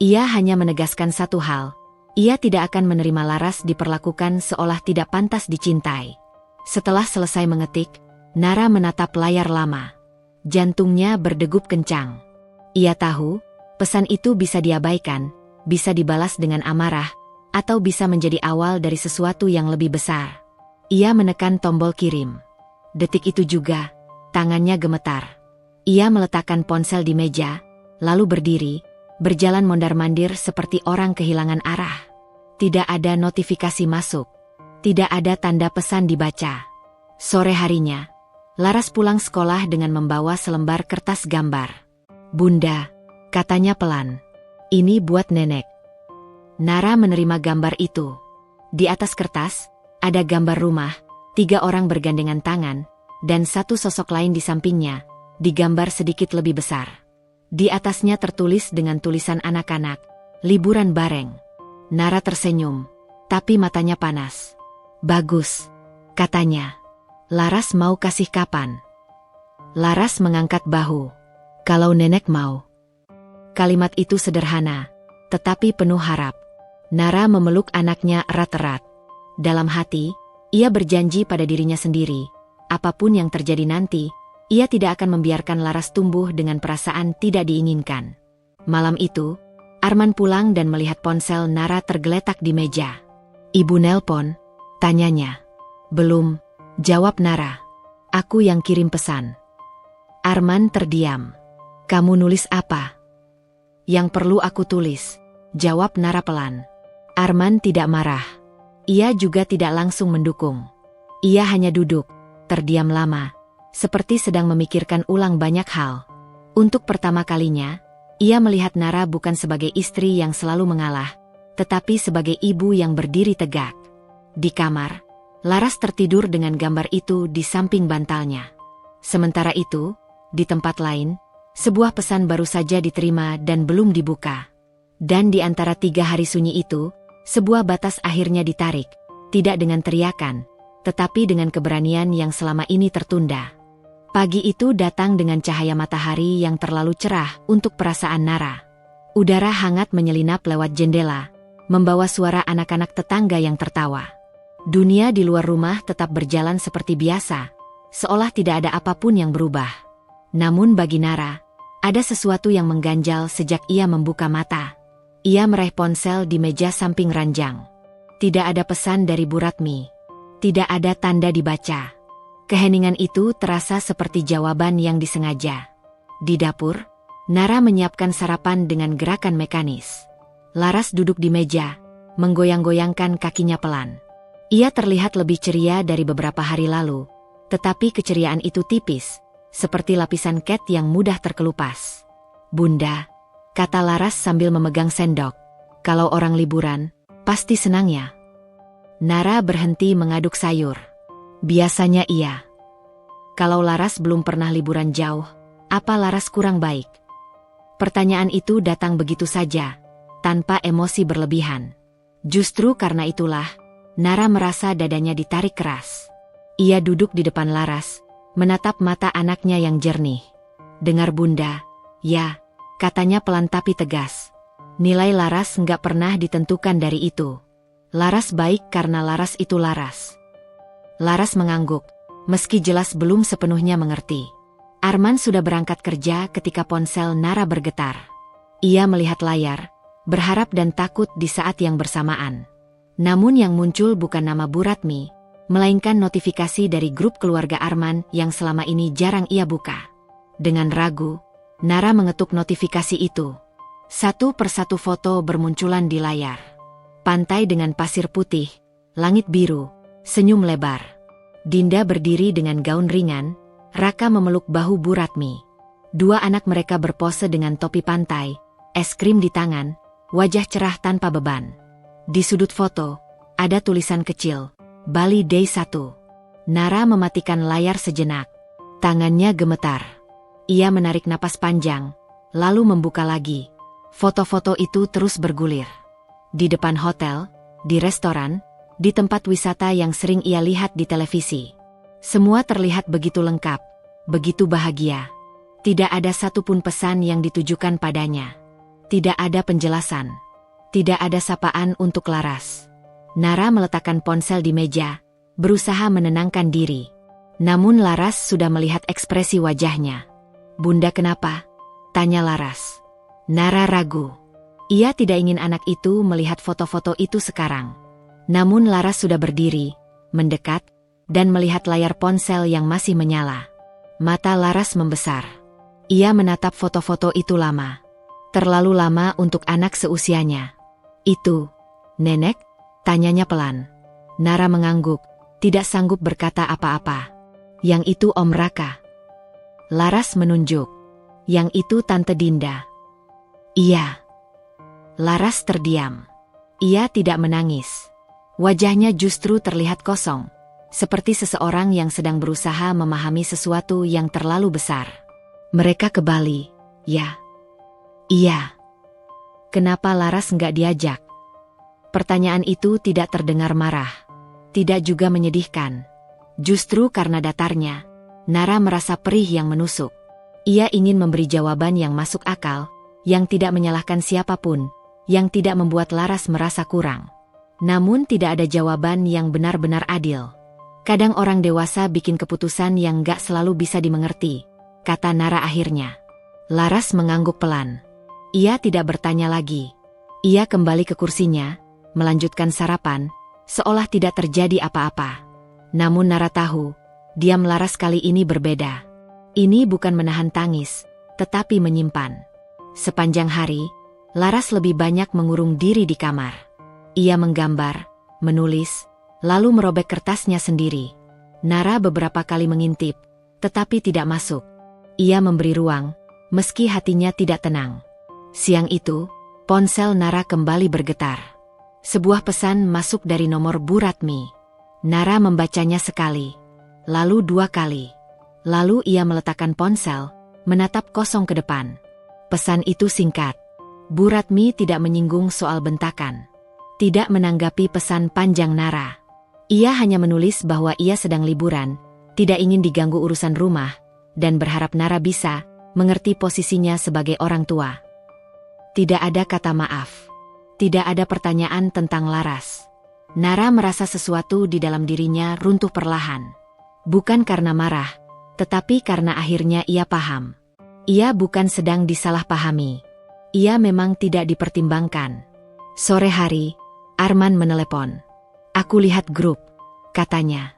Ia hanya menegaskan satu hal, ia tidak akan menerima Laras diperlakukan seolah tidak pantas dicintai. Setelah selesai mengetik, Nara menatap layar lama. Jantungnya berdegup kencang. Ia tahu, pesan itu bisa diabaikan, bisa dibalas dengan amarah, atau bisa menjadi awal dari sesuatu yang lebih besar. Ia menekan tombol kirim. Detik itu juga, tangannya gemetar. Ia meletakkan ponsel di meja, lalu berdiri, berjalan mondar-mandir seperti orang kehilangan arah. Tidak ada notifikasi masuk. Tidak ada tanda pesan dibaca. Sore harinya, Laras pulang sekolah dengan membawa selembar kertas gambar. "Bunda," katanya pelan, "ini buat nenek." Nara menerima gambar itu. Di atas kertas, ada gambar rumah, 3 orang bergandengan tangan, dan satu sosok lain di sampingnya, digambar sedikit lebih besar. Di atasnya tertulis dengan tulisan anak-anak, "Liburan bareng." Nara tersenyum, tapi matanya panas. "Bagus," katanya. "Laras mau kasih kapan?" Laras mengangkat bahu. "Kalau nenek mau." Kalimat itu sederhana, tetapi penuh harap. Nara memeluk anaknya erat-erat. Dalam hati, ia berjanji pada dirinya sendiri, apapun yang terjadi nanti, ia tidak akan membiarkan Laras tumbuh dengan perasaan tidak diinginkan. Malam itu, Arman pulang dan melihat ponsel Nara tergeletak di meja. "Ibu nelpon?" tanyanya. "Belum," jawab Nara. "Aku yang kirim pesan." Arman terdiam. "Kamu nulis apa?" "Yang perlu aku tulis," jawab Nara pelan. Arman tidak marah. Ia juga tidak langsung mendukung. Ia hanya duduk, terdiam lama, seperti sedang memikirkan ulang banyak hal. Untuk pertama kalinya, ia melihat Nara bukan sebagai istri yang selalu mengalah, tetapi sebagai ibu yang berdiri tegak. Di kamar, Laras tertidur dengan gambar itu di samping bantalnya. Sementara itu, di tempat lain, sebuah pesan baru saja diterima dan belum dibuka. Dan di antara 3 hari sunyi itu, sebuah batas akhirnya ditarik, tidak dengan teriakan, tetapi dengan keberanian yang selama ini tertunda. Pagi itu datang dengan cahaya matahari yang terlalu cerah untuk perasaan Nara. Udara hangat menyelinap lewat jendela, membawa suara anak-anak tetangga yang tertawa. Dunia di luar rumah tetap berjalan seperti biasa, seolah tidak ada apapun yang berubah. Namun bagi Nara, ada sesuatu yang mengganjal sejak ia membuka mata. Ia meraih ponsel di meja samping ranjang. Tidak ada pesan dari Bu Ratmi. Tidak ada tanda dibaca. Keheningan itu terasa seperti jawaban yang disengaja. Di dapur, Nara menyiapkan sarapan dengan gerakan mekanis. Laras duduk di meja, menggoyang-goyangkan kakinya pelan. Ia terlihat lebih ceria dari beberapa hari lalu, tetapi keceriaan itu tipis, seperti lapisan cat yang mudah terkelupas. "Bunda," kata Laras sambil memegang sendok, "kalau orang liburan, pasti senang ya?" Nara berhenti mengaduk sayur. Biasanya iya. Kalau Laras belum pernah liburan jauh, apa Laras kurang baik? Pertanyaan itu datang begitu saja, tanpa emosi berlebihan. Justru karena itulah, Nara merasa dadanya ditarik keras. Ia duduk di depan Laras, menatap mata anaknya yang jernih. "Dengar Bunda, ya," katanya pelan tapi tegas. Nilai Laras nggak pernah ditentukan dari itu. Laras baik karena Laras itu Laras. Laras mengangguk, meski jelas belum sepenuhnya mengerti. Arman sudah berangkat kerja ketika ponsel Nara bergetar. Ia melihat layar, berharap dan takut di saat yang bersamaan. Namun yang muncul bukan nama Bu Ratmi, melainkan notifikasi dari grup keluarga Arman yang selama ini jarang ia buka. Dengan ragu, Nara mengetuk notifikasi itu. Satu persatu foto bermunculan di layar. Pantai dengan pasir putih, langit biru, senyum lebar. Dinda berdiri dengan gaun ringan, Raka memeluk bahu Bu Ratmi. Dua anak mereka berpose dengan topi pantai, es krim di tangan, wajah cerah tanpa beban. Di sudut foto, ada tulisan kecil, Bali Day 1. Nara mematikan layar sejenak. Tangannya gemetar. Ia menarik napas panjang, lalu membuka lagi. Foto-foto itu terus bergulir. Di depan hotel, di restoran, di tempat wisata yang sering ia lihat di televisi. Semua terlihat begitu lengkap, begitu bahagia. Tidak ada satupun pesan yang ditujukan padanya. Tidak ada penjelasan. Tidak ada sapaan untuk Laras. Nara meletakkan ponsel di meja, berusaha menenangkan diri. Namun Laras sudah melihat ekspresi wajahnya. "Bunda kenapa?" tanya Laras. Nara ragu. Ia tidak ingin anak itu melihat foto-foto itu sekarang. Namun Laras sudah berdiri, mendekat, dan melihat layar ponsel yang masih menyala. Mata Laras membesar. Ia menatap foto-foto itu lama. Terlalu lama untuk anak seusianya. "Itu, Nenek?" tanyanya pelan. Nara mengangguk, tidak sanggup berkata apa-apa. "Yang itu Om Raka." Laras menunjuk. "Yang itu Tante Dinda." "Iya." Laras terdiam. Ia tidak menangis. Wajahnya justru terlihat kosong, seperti seseorang yang sedang berusaha memahami sesuatu yang terlalu besar. "Mereka ke Bali, ya?" "Iya." "Kenapa Laras nggak diajak?" Pertanyaan itu tidak terdengar marah, tidak juga menyedihkan. Justru karena datarnya, Nara merasa perih yang menusuk. Ia ingin memberi jawaban yang masuk akal, yang tidak menyalahkan siapapun, yang tidak membuat Laras merasa kurang. Namun tidak ada jawaban yang benar-benar adil. "Kadang orang dewasa bikin keputusan yang gak selalu bisa dimengerti," kata Nara akhirnya. Laras mengangguk pelan. Ia tidak bertanya lagi. Ia kembali ke kursinya, melanjutkan sarapan, seolah tidak terjadi apa-apa. Namun Nara tahu, diam Laras kali ini berbeda. Ini bukan menahan tangis, tetapi menyimpan. Sepanjang hari, Laras lebih banyak mengurung diri di kamar. Ia menggambar, menulis, lalu merobek kertasnya sendiri. Nara beberapa kali mengintip, tetapi tidak masuk. Ia memberi ruang, meski hatinya tidak tenang. Siang itu, ponsel Nara kembali bergetar. Sebuah pesan masuk dari nomor Bu Ratmi. Nara membacanya sekali, lalu dua kali. Lalu ia meletakkan ponsel, menatap kosong ke depan. Pesan itu singkat. Bu Ratmi tidak menyinggung soal bentakan. Tidak menanggapi pesan panjang Nara. Ia hanya menulis bahwa ia sedang liburan, tidak ingin diganggu urusan rumah, dan berharap Nara bisa mengerti posisinya sebagai orang tua. Tidak ada kata maaf. Tidak ada pertanyaan tentang Laras. Nara merasa sesuatu di dalam dirinya runtuh perlahan. Bukan karena marah, tetapi karena akhirnya ia paham. Ia bukan sedang disalahpahami. Ia memang tidak dipertimbangkan. Sore hari, Arman menelepon. "Aku lihat grup," katanya.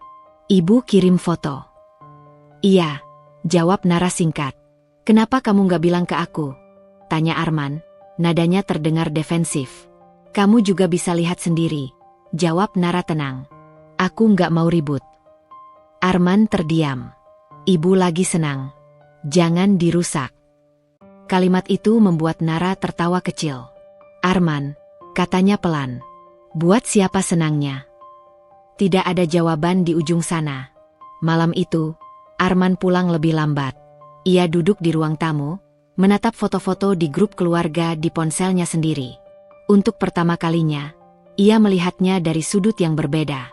"Ibu kirim foto." Iya, jawab Nara singkat. Kenapa kamu gak bilang ke aku? Tanya Arman, nadanya terdengar defensif. Kamu juga bisa lihat sendiri, jawab Nara tenang. Aku gak mau ribut. Arman terdiam. Ibu lagi senang. Jangan dirusak. Kalimat itu membuat Nara tertawa kecil. Arman, katanya pelan. Buat siapa senangnya? Tidak ada jawaban di ujung sana. Malam itu, Arman pulang lebih lambat. Ia duduk di ruang tamu, menatap foto-foto di grup keluarga di ponselnya sendiri. Untuk pertama kalinya, ia melihatnya dari sudut yang berbeda.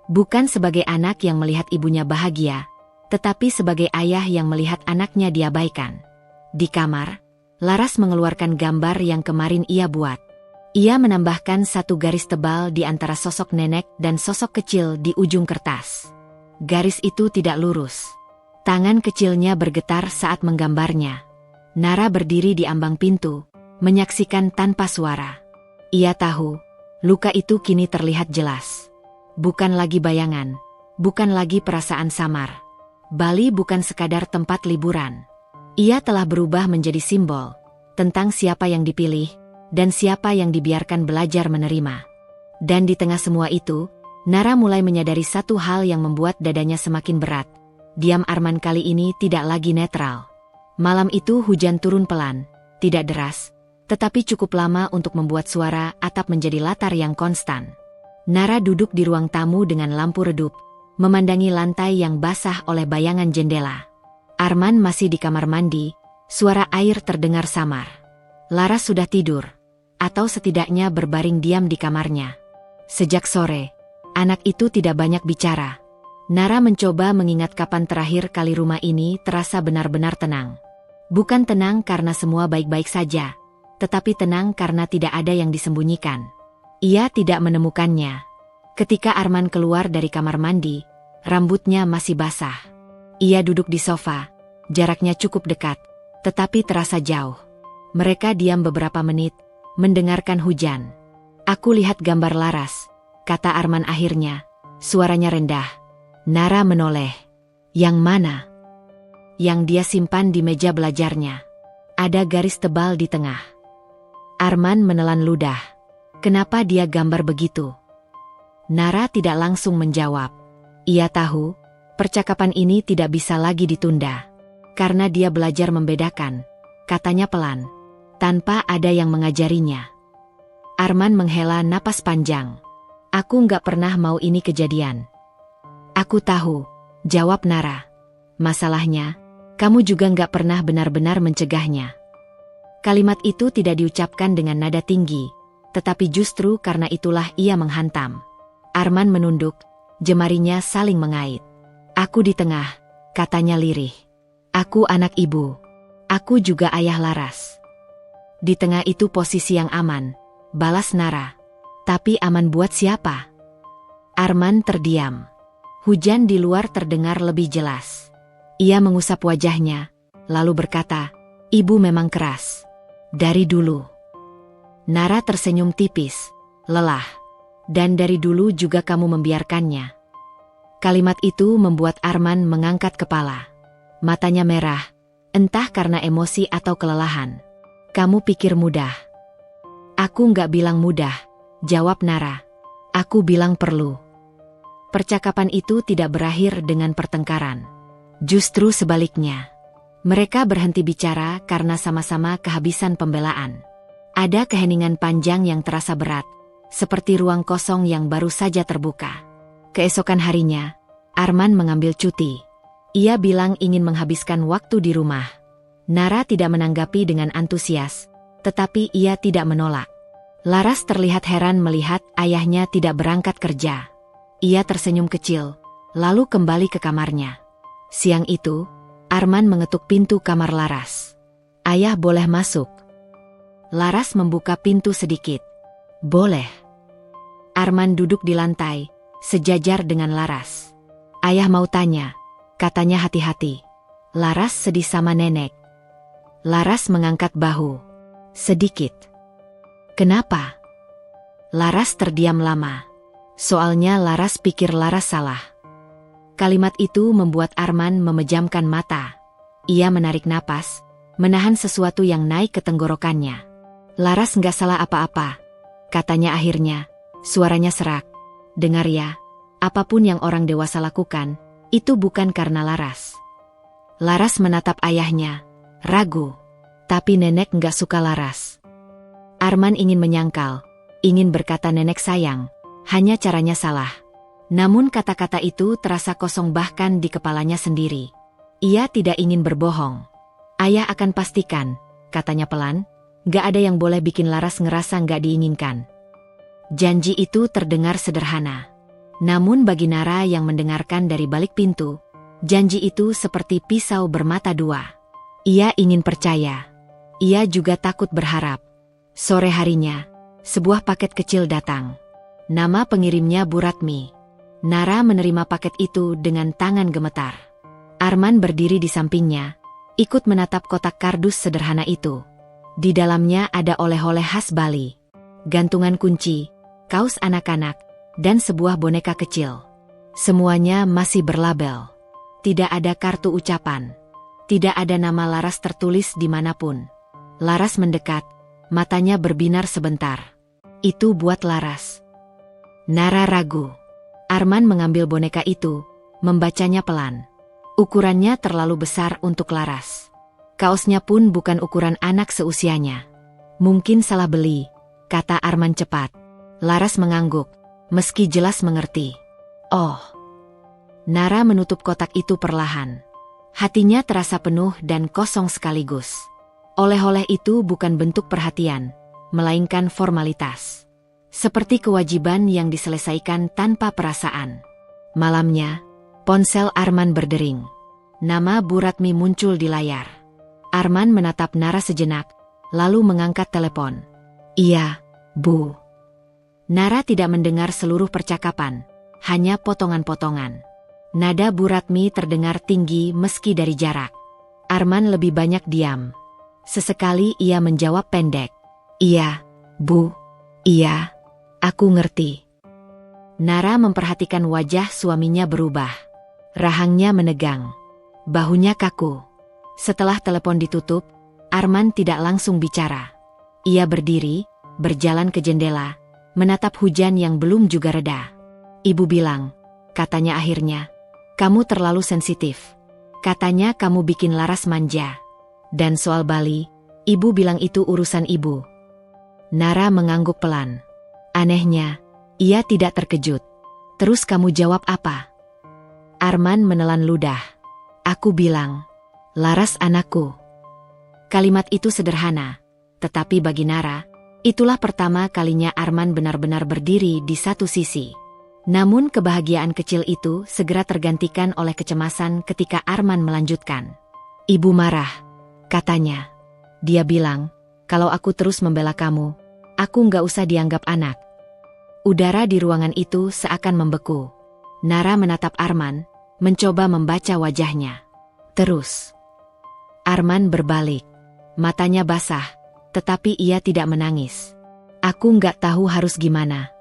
Bukan sebagai anak yang melihat ibunya bahagia, tetapi sebagai ayah yang melihat anaknya diabaikan. Di kamar, Laras mengeluarkan gambar yang kemarin ia buat. Ia menambahkan satu garis tebal di antara sosok nenek dan sosok kecil di ujung kertas. Garis itu tidak lurus. Tangan kecilnya bergetar saat menggambarnya. Nara berdiri di ambang pintu, menyaksikan tanpa suara. Ia tahu, luka itu kini terlihat jelas. Bukan lagi bayangan, bukan lagi perasaan samar. Bali bukan sekadar tempat liburan. Ia telah berubah menjadi simbol tentang siapa yang dipilih dan siapa yang dibiarkan belajar menerima. Dan di tengah semua itu, Nara mulai menyadari satu hal yang membuat dadanya semakin berat. Diam Arman kali ini tidak lagi netral. Malam itu hujan turun pelan, tidak deras, tetapi cukup lama untuk membuat suara atap menjadi latar yang konstan. Nara duduk di ruang tamu dengan lampu redup, memandangi lantai yang basah oleh bayangan jendela. Arman masih di kamar mandi, suara air terdengar samar. Laras sudah tidur, atau setidaknya berbaring diam di kamarnya. Sejak sore, anak itu tidak banyak bicara. Nara mencoba mengingat kapan terakhir kali rumah ini terasa benar-benar tenang. Bukan tenang karena semua baik-baik saja, tetapi tenang karena tidak ada yang disembunyikan. Ia tidak menemukannya. Ketika Arman keluar dari kamar mandi, rambutnya masih basah. Ia duduk di sofa, jaraknya cukup dekat, tetapi terasa jauh. Mereka diam beberapa menit, mendengarkan hujan. Aku lihat gambar Laras, kata Arman akhirnya, suaranya rendah. Nara menoleh. Yang mana? Yang dia simpan di meja belajarnya. Ada garis tebal di tengah. Arman menelan ludah. Kenapa dia gambar begitu? Nara tidak langsung menjawab. Ia tahu, percakapan ini tidak bisa lagi ditunda. Karena dia belajar membedakan, katanya pelan, tanpa ada yang mengajarinya. Arman menghela napas panjang. Aku nggak pernah mau ini kejadian. Aku tahu, jawab Nara. Masalahnya, kamu juga nggak pernah benar-benar mencegahnya. Kalimat itu tidak diucapkan dengan nada tinggi, tetapi justru karena itulah ia menghantam. Arman menunduk, jemarinya saling mengait. Aku di tengah, katanya lirih. Aku anak ibu. Aku juga ayah Laras. Di tengah itu posisi yang aman, balas Nara. Tapi aman buat siapa? Arman terdiam. Hujan di luar terdengar lebih jelas. Ia mengusap wajahnya, lalu berkata, Ibu memang keras. Dari dulu. Nara tersenyum tipis, lelah. Dan dari dulu juga kamu membiarkannya. Kalimat itu membuat Arman mengangkat kepala. Matanya merah, entah karena emosi atau kelelahan. Kamu pikir mudah. Aku nggak bilang mudah, jawab Nara. Aku bilang perlu. Percakapan itu tidak berakhir dengan pertengkaran. Justru sebaliknya. Mereka berhenti bicara karena sama-sama kehabisan pembelaan. Ada keheningan panjang yang terasa berat, seperti ruang kosong yang baru saja terbuka. Keesokan harinya, Arman mengambil cuti. Ia bilang ingin menghabiskan waktu di rumah. Nara tidak menanggapi dengan antusias, tetapi ia tidak menolak. Laras terlihat heran melihat ayahnya tidak berangkat kerja. Ia tersenyum kecil, lalu kembali ke kamarnya. Siang itu, Arman mengetuk pintu kamar Laras. Ayah boleh masuk? Laras membuka pintu sedikit. Boleh. Arman duduk di lantai, sejajar dengan Laras. Ayah mau tanya, katanya hati-hati. Laras sedih sama nenek. Laras mengangkat bahu. Sedikit. Kenapa? Laras terdiam lama. Soalnya Laras pikir Laras salah. Kalimat itu membuat Arman memejamkan mata. Ia menarik napas, menahan sesuatu yang naik ke tenggorokannya. Laras nggak salah apa-apa, katanya akhirnya. Suaranya serak. Dengar ya, apapun yang orang dewasa lakukan, itu bukan karena Laras. Laras menatap ayahnya, ragu. Tapi nenek nggak suka Laras. Arman ingin menyangkal, ingin berkata nenek sayang, hanya caranya salah. Namun kata-kata itu terasa kosong bahkan di kepalanya sendiri. Ia tidak ingin berbohong. Ayah akan pastikan, katanya pelan, nggak ada yang boleh bikin Laras ngerasa nggak diinginkan. Janji itu terdengar sederhana. Namun bagi Nara yang mendengarkan dari balik pintu, janji itu seperti pisau bermata dua. Ia ingin percaya. Ia juga takut berharap. Sore harinya, sebuah paket kecil datang. Nama pengirimnya Bu Ratmi. Nara menerima paket itu dengan tangan gemetar. Arman berdiri di sampingnya, ikut menatap kotak kardus sederhana itu. Di dalamnya ada oleh-oleh khas Bali, gantungan kunci, kaos anak-anak, dan sebuah boneka kecil. Semuanya masih berlabel. Tidak ada kartu ucapan. Tidak ada nama Laras tertulis dimanapun. Laras mendekat, matanya berbinar sebentar. Itu buat Laras. Nara ragu. Arman mengambil boneka itu, membacanya pelan. Ukurannya terlalu besar untuk Laras. Kaosnya pun bukan ukuran anak seusianya. Mungkin salah beli, kata Arman cepat. Laras mengangguk, meski jelas mengerti. Oh. Nara menutup kotak itu perlahan. Hatinya terasa penuh dan kosong sekaligus. Oleh-oleh itu bukan bentuk perhatian, melainkan formalitas. Seperti kewajiban yang diselesaikan tanpa perasaan. Malamnya, ponsel Arman berdering. Nama Bu Ratmi muncul di layar. Arman menatap Nara sejenak, lalu mengangkat telepon. Iya, Bu. Nara tidak mendengar seluruh percakapan, hanya potongan-potongan. Nada Bu Ratmi terdengar tinggi meski dari jarak. Arman lebih banyak diam. Sesekali ia menjawab pendek. Iya, Bu. Iya, aku ngerti. Nara memperhatikan wajah suaminya berubah. Rahangnya menegang. Bahunya kaku. Setelah telepon ditutup, Arman tidak langsung bicara. Ia berdiri, berjalan ke jendela, menatap hujan yang belum juga reda. Ibu bilang, katanya akhirnya, kamu terlalu sensitif. Katanya kamu bikin Laras manja. Dan soal Bali, ibu bilang itu urusan ibu. Nara mengangguk pelan. Anehnya, ia tidak terkejut. Terus kamu jawab apa? Arman menelan ludah. Aku bilang, Laras anakku. Kalimat itu sederhana, tetapi bagi Nara, itulah pertama kalinya Arman benar-benar berdiri di satu sisi. Namun kebahagiaan kecil itu segera tergantikan oleh kecemasan ketika Arman melanjutkan. Ibu marah, katanya. Dia bilang, kalau aku terus membela kamu, aku nggak usah dianggap anak. Udara di ruangan itu seakan membeku. Nara menatap Arman, mencoba membaca wajahnya. Terus. Arman berbalik. Matanya basah, tetapi ia tidak menangis. Aku nggak tahu harus gimana.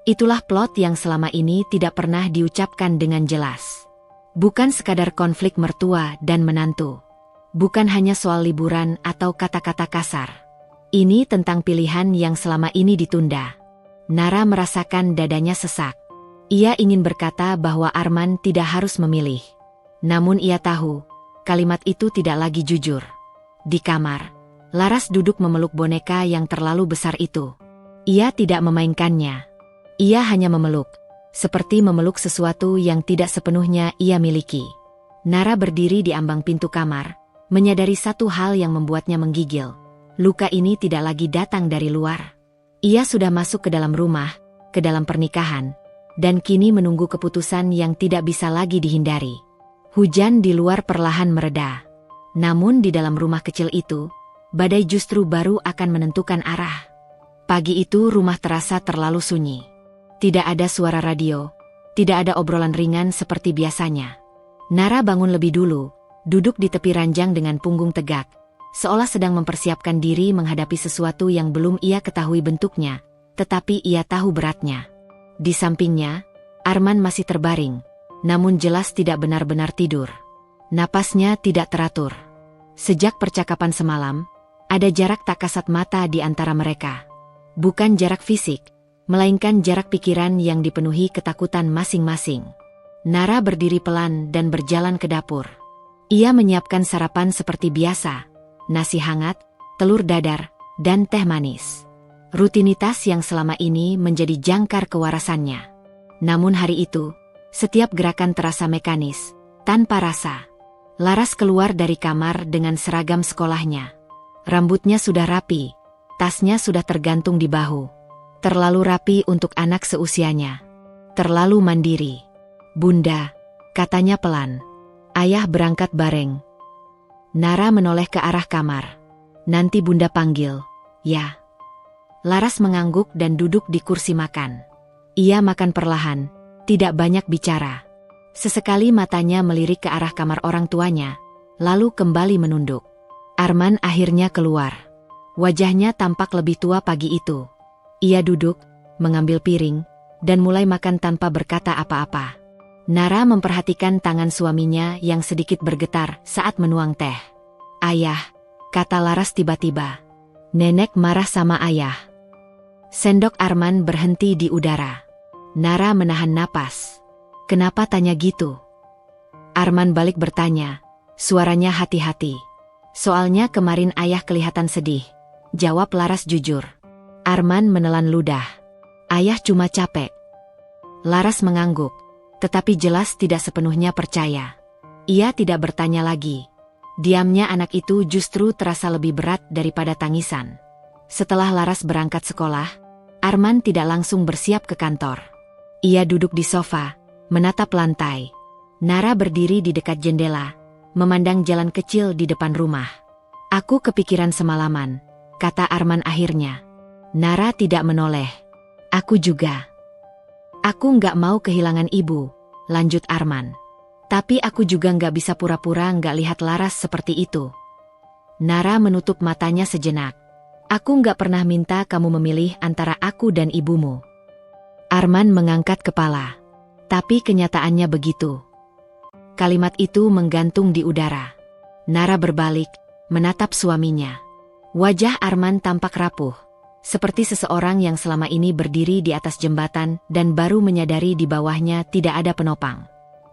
Itulah plot yang selama ini tidak pernah diucapkan dengan jelas. Bukan sekadar konflik mertua dan menantu. Bukan hanya soal liburan atau kata-kata kasar. Ini tentang pilihan yang selama ini ditunda. Nara merasakan dadanya sesak. Ia ingin berkata bahwa Arman tidak harus memilih. Namun ia tahu, kalimat itu tidak lagi jujur. Di kamar, Laras duduk memeluk boneka yang terlalu besar itu. Ia tidak memainkannya. Ia hanya memeluk, seperti memeluk sesuatu yang tidak sepenuhnya ia miliki. Nara berdiri di ambang pintu kamar, menyadari satu hal yang membuatnya menggigil. Luka ini tidak lagi datang dari luar. Ia sudah masuk ke dalam rumah, ke dalam pernikahan, dan kini menunggu keputusan yang tidak bisa lagi dihindari. Hujan di luar perlahan mereda. Namun di dalam rumah kecil itu, badai justru baru akan menentukan arah. Pagi itu rumah terasa terlalu sunyi. Tidak ada suara radio, tidak ada obrolan ringan seperti biasanya. Nara bangun lebih dulu, duduk di tepi ranjang dengan punggung tegak, seolah sedang mempersiapkan diri menghadapi sesuatu yang belum ia ketahui bentuknya, tetapi ia tahu beratnya. Di sampingnya, Arman masih terbaring, namun jelas tidak benar-benar tidur. Napasnya tidak teratur. Sejak percakapan semalam, ada jarak tak kasat mata di antara mereka. Bukan jarak fisik, melainkan jarak pikiran yang dipenuhi ketakutan masing-masing. Nara berdiri pelan dan berjalan ke dapur. Ia menyiapkan sarapan seperti biasa, nasi hangat, telur dadar, dan teh manis. Rutinitas yang selama ini menjadi jangkar kewarasannya. Namun hari itu, setiap gerakan terasa mekanis, tanpa rasa. Laras keluar dari kamar dengan seragam sekolahnya. Rambutnya sudah rapi, tasnya sudah tergantung di bahu. Terlalu rapi untuk anak seusianya. Terlalu mandiri. "Bunda," katanya pelan. "Ayah berangkat bareng." Nara menoleh ke arah kamar. "Nanti Bunda panggil, ya." Laras mengangguk dan duduk di kursi makan. Ia makan perlahan, tidak banyak bicara. Sesekali matanya melirik ke arah kamar orang tuanya, lalu kembali menunduk. Arman akhirnya keluar. Wajahnya tampak lebih tua pagi itu. Ia duduk, mengambil piring, dan mulai makan tanpa berkata apa-apa. Nara memperhatikan tangan suaminya yang sedikit bergetar saat menuang teh. "Ayah," kata Laras tiba-tiba. "Nenek marah sama ayah." Sendok Arman berhenti di udara. Nara menahan napas. "Kenapa tanya gitu?" Arman balik bertanya, suaranya hati-hati. "Soalnya kemarin ayah kelihatan sedih," jawab Laras jujur. Arman menelan ludah. "Ayah cuma capek." Laras mengangguk, tetapi jelas tidak sepenuhnya percaya. Ia tidak bertanya lagi. Diamnya anak itu justru terasa lebih berat daripada tangisan. Setelah Laras berangkat sekolah, Arman tidak langsung bersiap ke kantor. Ia duduk di sofa, menatap lantai. Nara berdiri di dekat jendela, memandang jalan kecil di depan rumah. "Aku kepikiran semalaman," kata Arman akhirnya. Nara tidak menoleh. "Aku juga." "Aku nggak mau kehilangan ibu," lanjut Arman. "Tapi aku juga nggak bisa pura-pura nggak lihat Laras seperti itu." Nara menutup matanya sejenak. "Aku nggak pernah minta kamu memilih antara aku dan ibumu." Arman mengangkat kepala. "Tapi kenyataannya begitu." Kalimat itu menggantung di udara. Nara berbalik, menatap suaminya. Wajah Arman tampak rapuh. Seperti seseorang yang selama ini berdiri di atas jembatan dan baru menyadari di bawahnya tidak ada penopang.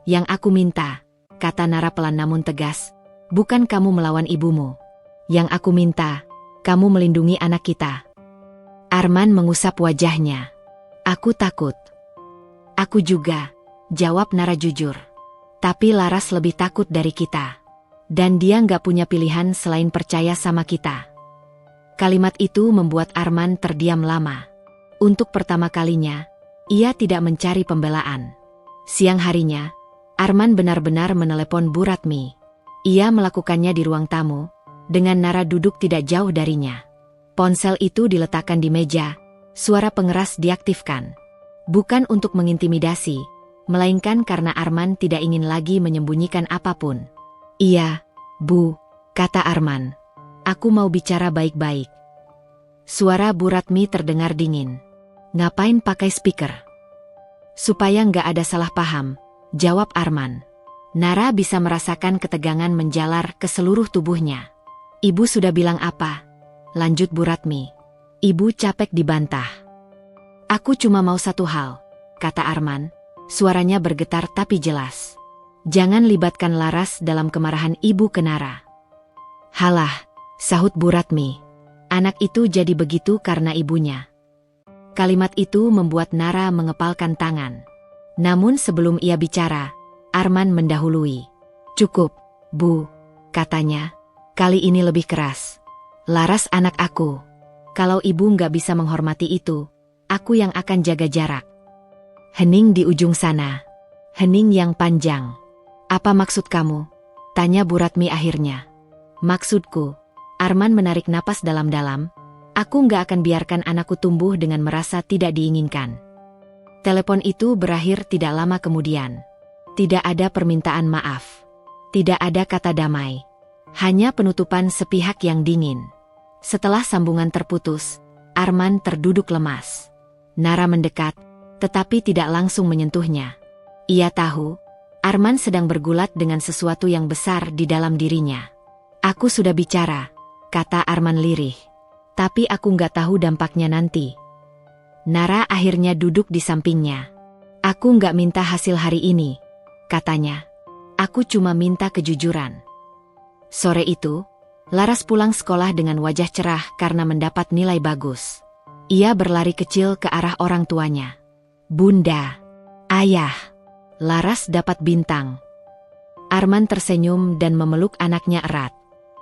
"Yang aku minta," kata Nara pelan namun tegas, "bukan kamu melawan ibumu. Yang aku minta, kamu melindungi anak kita." Arman mengusap wajahnya. "Aku takut." "Aku juga," jawab Nara jujur. "Tapi Laras lebih takut dari kita. Dan dia nggak punya pilihan selain percaya sama kita." Kalimat itu membuat Arman terdiam lama. Untuk pertama kalinya, ia tidak mencari pembelaan. Siang harinya, Arman benar-benar menelepon Bu Ratmi. Ia melakukannya di ruang tamu, dengan Nara duduk tidak jauh darinya. Ponsel itu diletakkan di meja, suara pengeras diaktifkan. Bukan untuk mengintimidasi, melainkan karena Arman tidak ingin lagi menyembunyikan apapun. "Iya, Bu," kata Arman. "Aku mau bicara baik-baik." Suara Bu Ratmi terdengar dingin. "Ngapain pakai speaker?" "Supaya nggak ada salah paham," jawab Arman. Nara bisa merasakan ketegangan menjalar ke seluruh tubuhnya. "Ibu sudah bilang apa?" lanjut Bu Ratmi. "Ibu capek dibantah." "Aku cuma mau satu hal," kata Arman. Suaranya bergetar tapi jelas. "Jangan libatkan Laras dalam kemarahan ibu ke Nara." "Halah," sahut Bu Ratmi. "Anak itu jadi begitu karena ibunya." Kalimat itu membuat Nara mengepalkan tangan. Namun sebelum ia bicara, Arman mendahului. "Cukup, Bu," katanya. "Kali ini lebih keras. Laras anak aku. Kalau ibu nggak bisa menghormati itu, aku yang akan jaga jarak." Hening di ujung sana. Hening yang panjang. "Apa maksud kamu?" tanya Bu Ratmi akhirnya. "Maksudku," Arman menarik napas dalam-dalam, "aku nggak akan biarkan anakku tumbuh dengan merasa tidak diinginkan." Telepon itu berakhir tidak lama kemudian. Tidak ada permintaan maaf. Tidak ada kata damai. Hanya penutupan sepihak yang dingin. Setelah sambungan terputus, Arman terduduk lemas. Nara mendekat, tetapi tidak langsung menyentuhnya. Ia tahu, Arman sedang bergulat dengan sesuatu yang besar di dalam dirinya. Aku sudah bicara, kata Arman lirih. Tapi aku nggak tahu dampaknya nanti. Nara akhirnya duduk di sampingnya. Aku nggak minta hasil hari ini, katanya. Aku cuma minta kejujuran. Sore itu, Laras pulang sekolah dengan wajah cerah karena mendapat nilai bagus. Ia berlari kecil ke arah orang tuanya. Bunda, ayah, Laras dapat bintang. Arman tersenyum dan memeluk anaknya erat.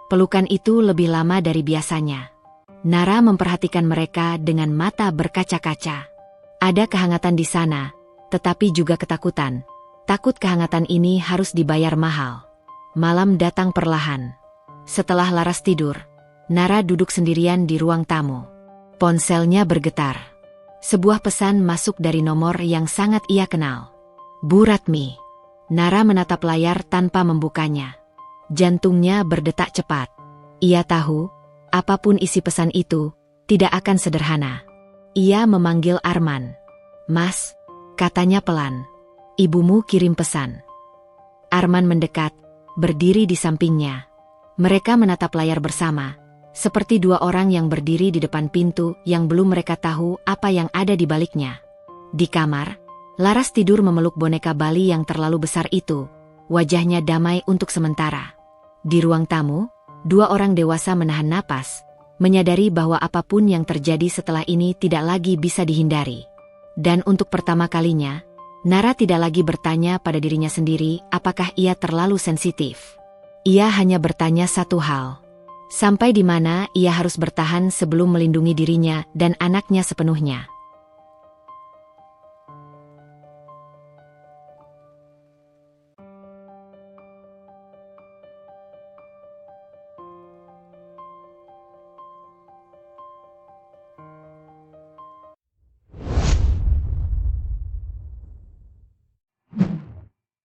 Pelukan itu lebih lama dari biasanya. Nara memperhatikan mereka dengan mata berkaca-kaca. Ada kehangatan di sana, tetapi juga ketakutan. Takut kehangatan ini harus dibayar mahal. Malam datang perlahan. Setelah Laras tidur, Nara duduk sendirian di ruang tamu. Ponselnya bergetar. Sebuah pesan masuk dari nomor yang sangat ia kenal. Bu Ratmi. Nara menatap layar tanpa membukanya. Jantungnya berdetak cepat. Ia tahu, apapun isi pesan itu, tidak akan sederhana. Ia memanggil Arman. Mas, katanya pelan. Ibumu kirim pesan. Arman mendekat, berdiri di sampingnya. Mereka menatap layar bersama, seperti dua orang yang berdiri di depan pintu yang belum mereka tahu apa yang ada di baliknya. Di kamar, Laras tidur memeluk boneka Bali yang terlalu besar itu, wajahnya damai untuk sementara. Di ruang tamu, dua orang dewasa menahan napas, menyadari bahwa apapun yang terjadi setelah ini tidak lagi bisa dihindari. Dan untuk pertama kalinya, Nara tidak lagi bertanya pada dirinya sendiri apakah ia terlalu sensitif. Ia hanya bertanya satu hal. Sampai di mana ia harus bertahan sebelum melindungi dirinya dan anaknya sepenuhnya.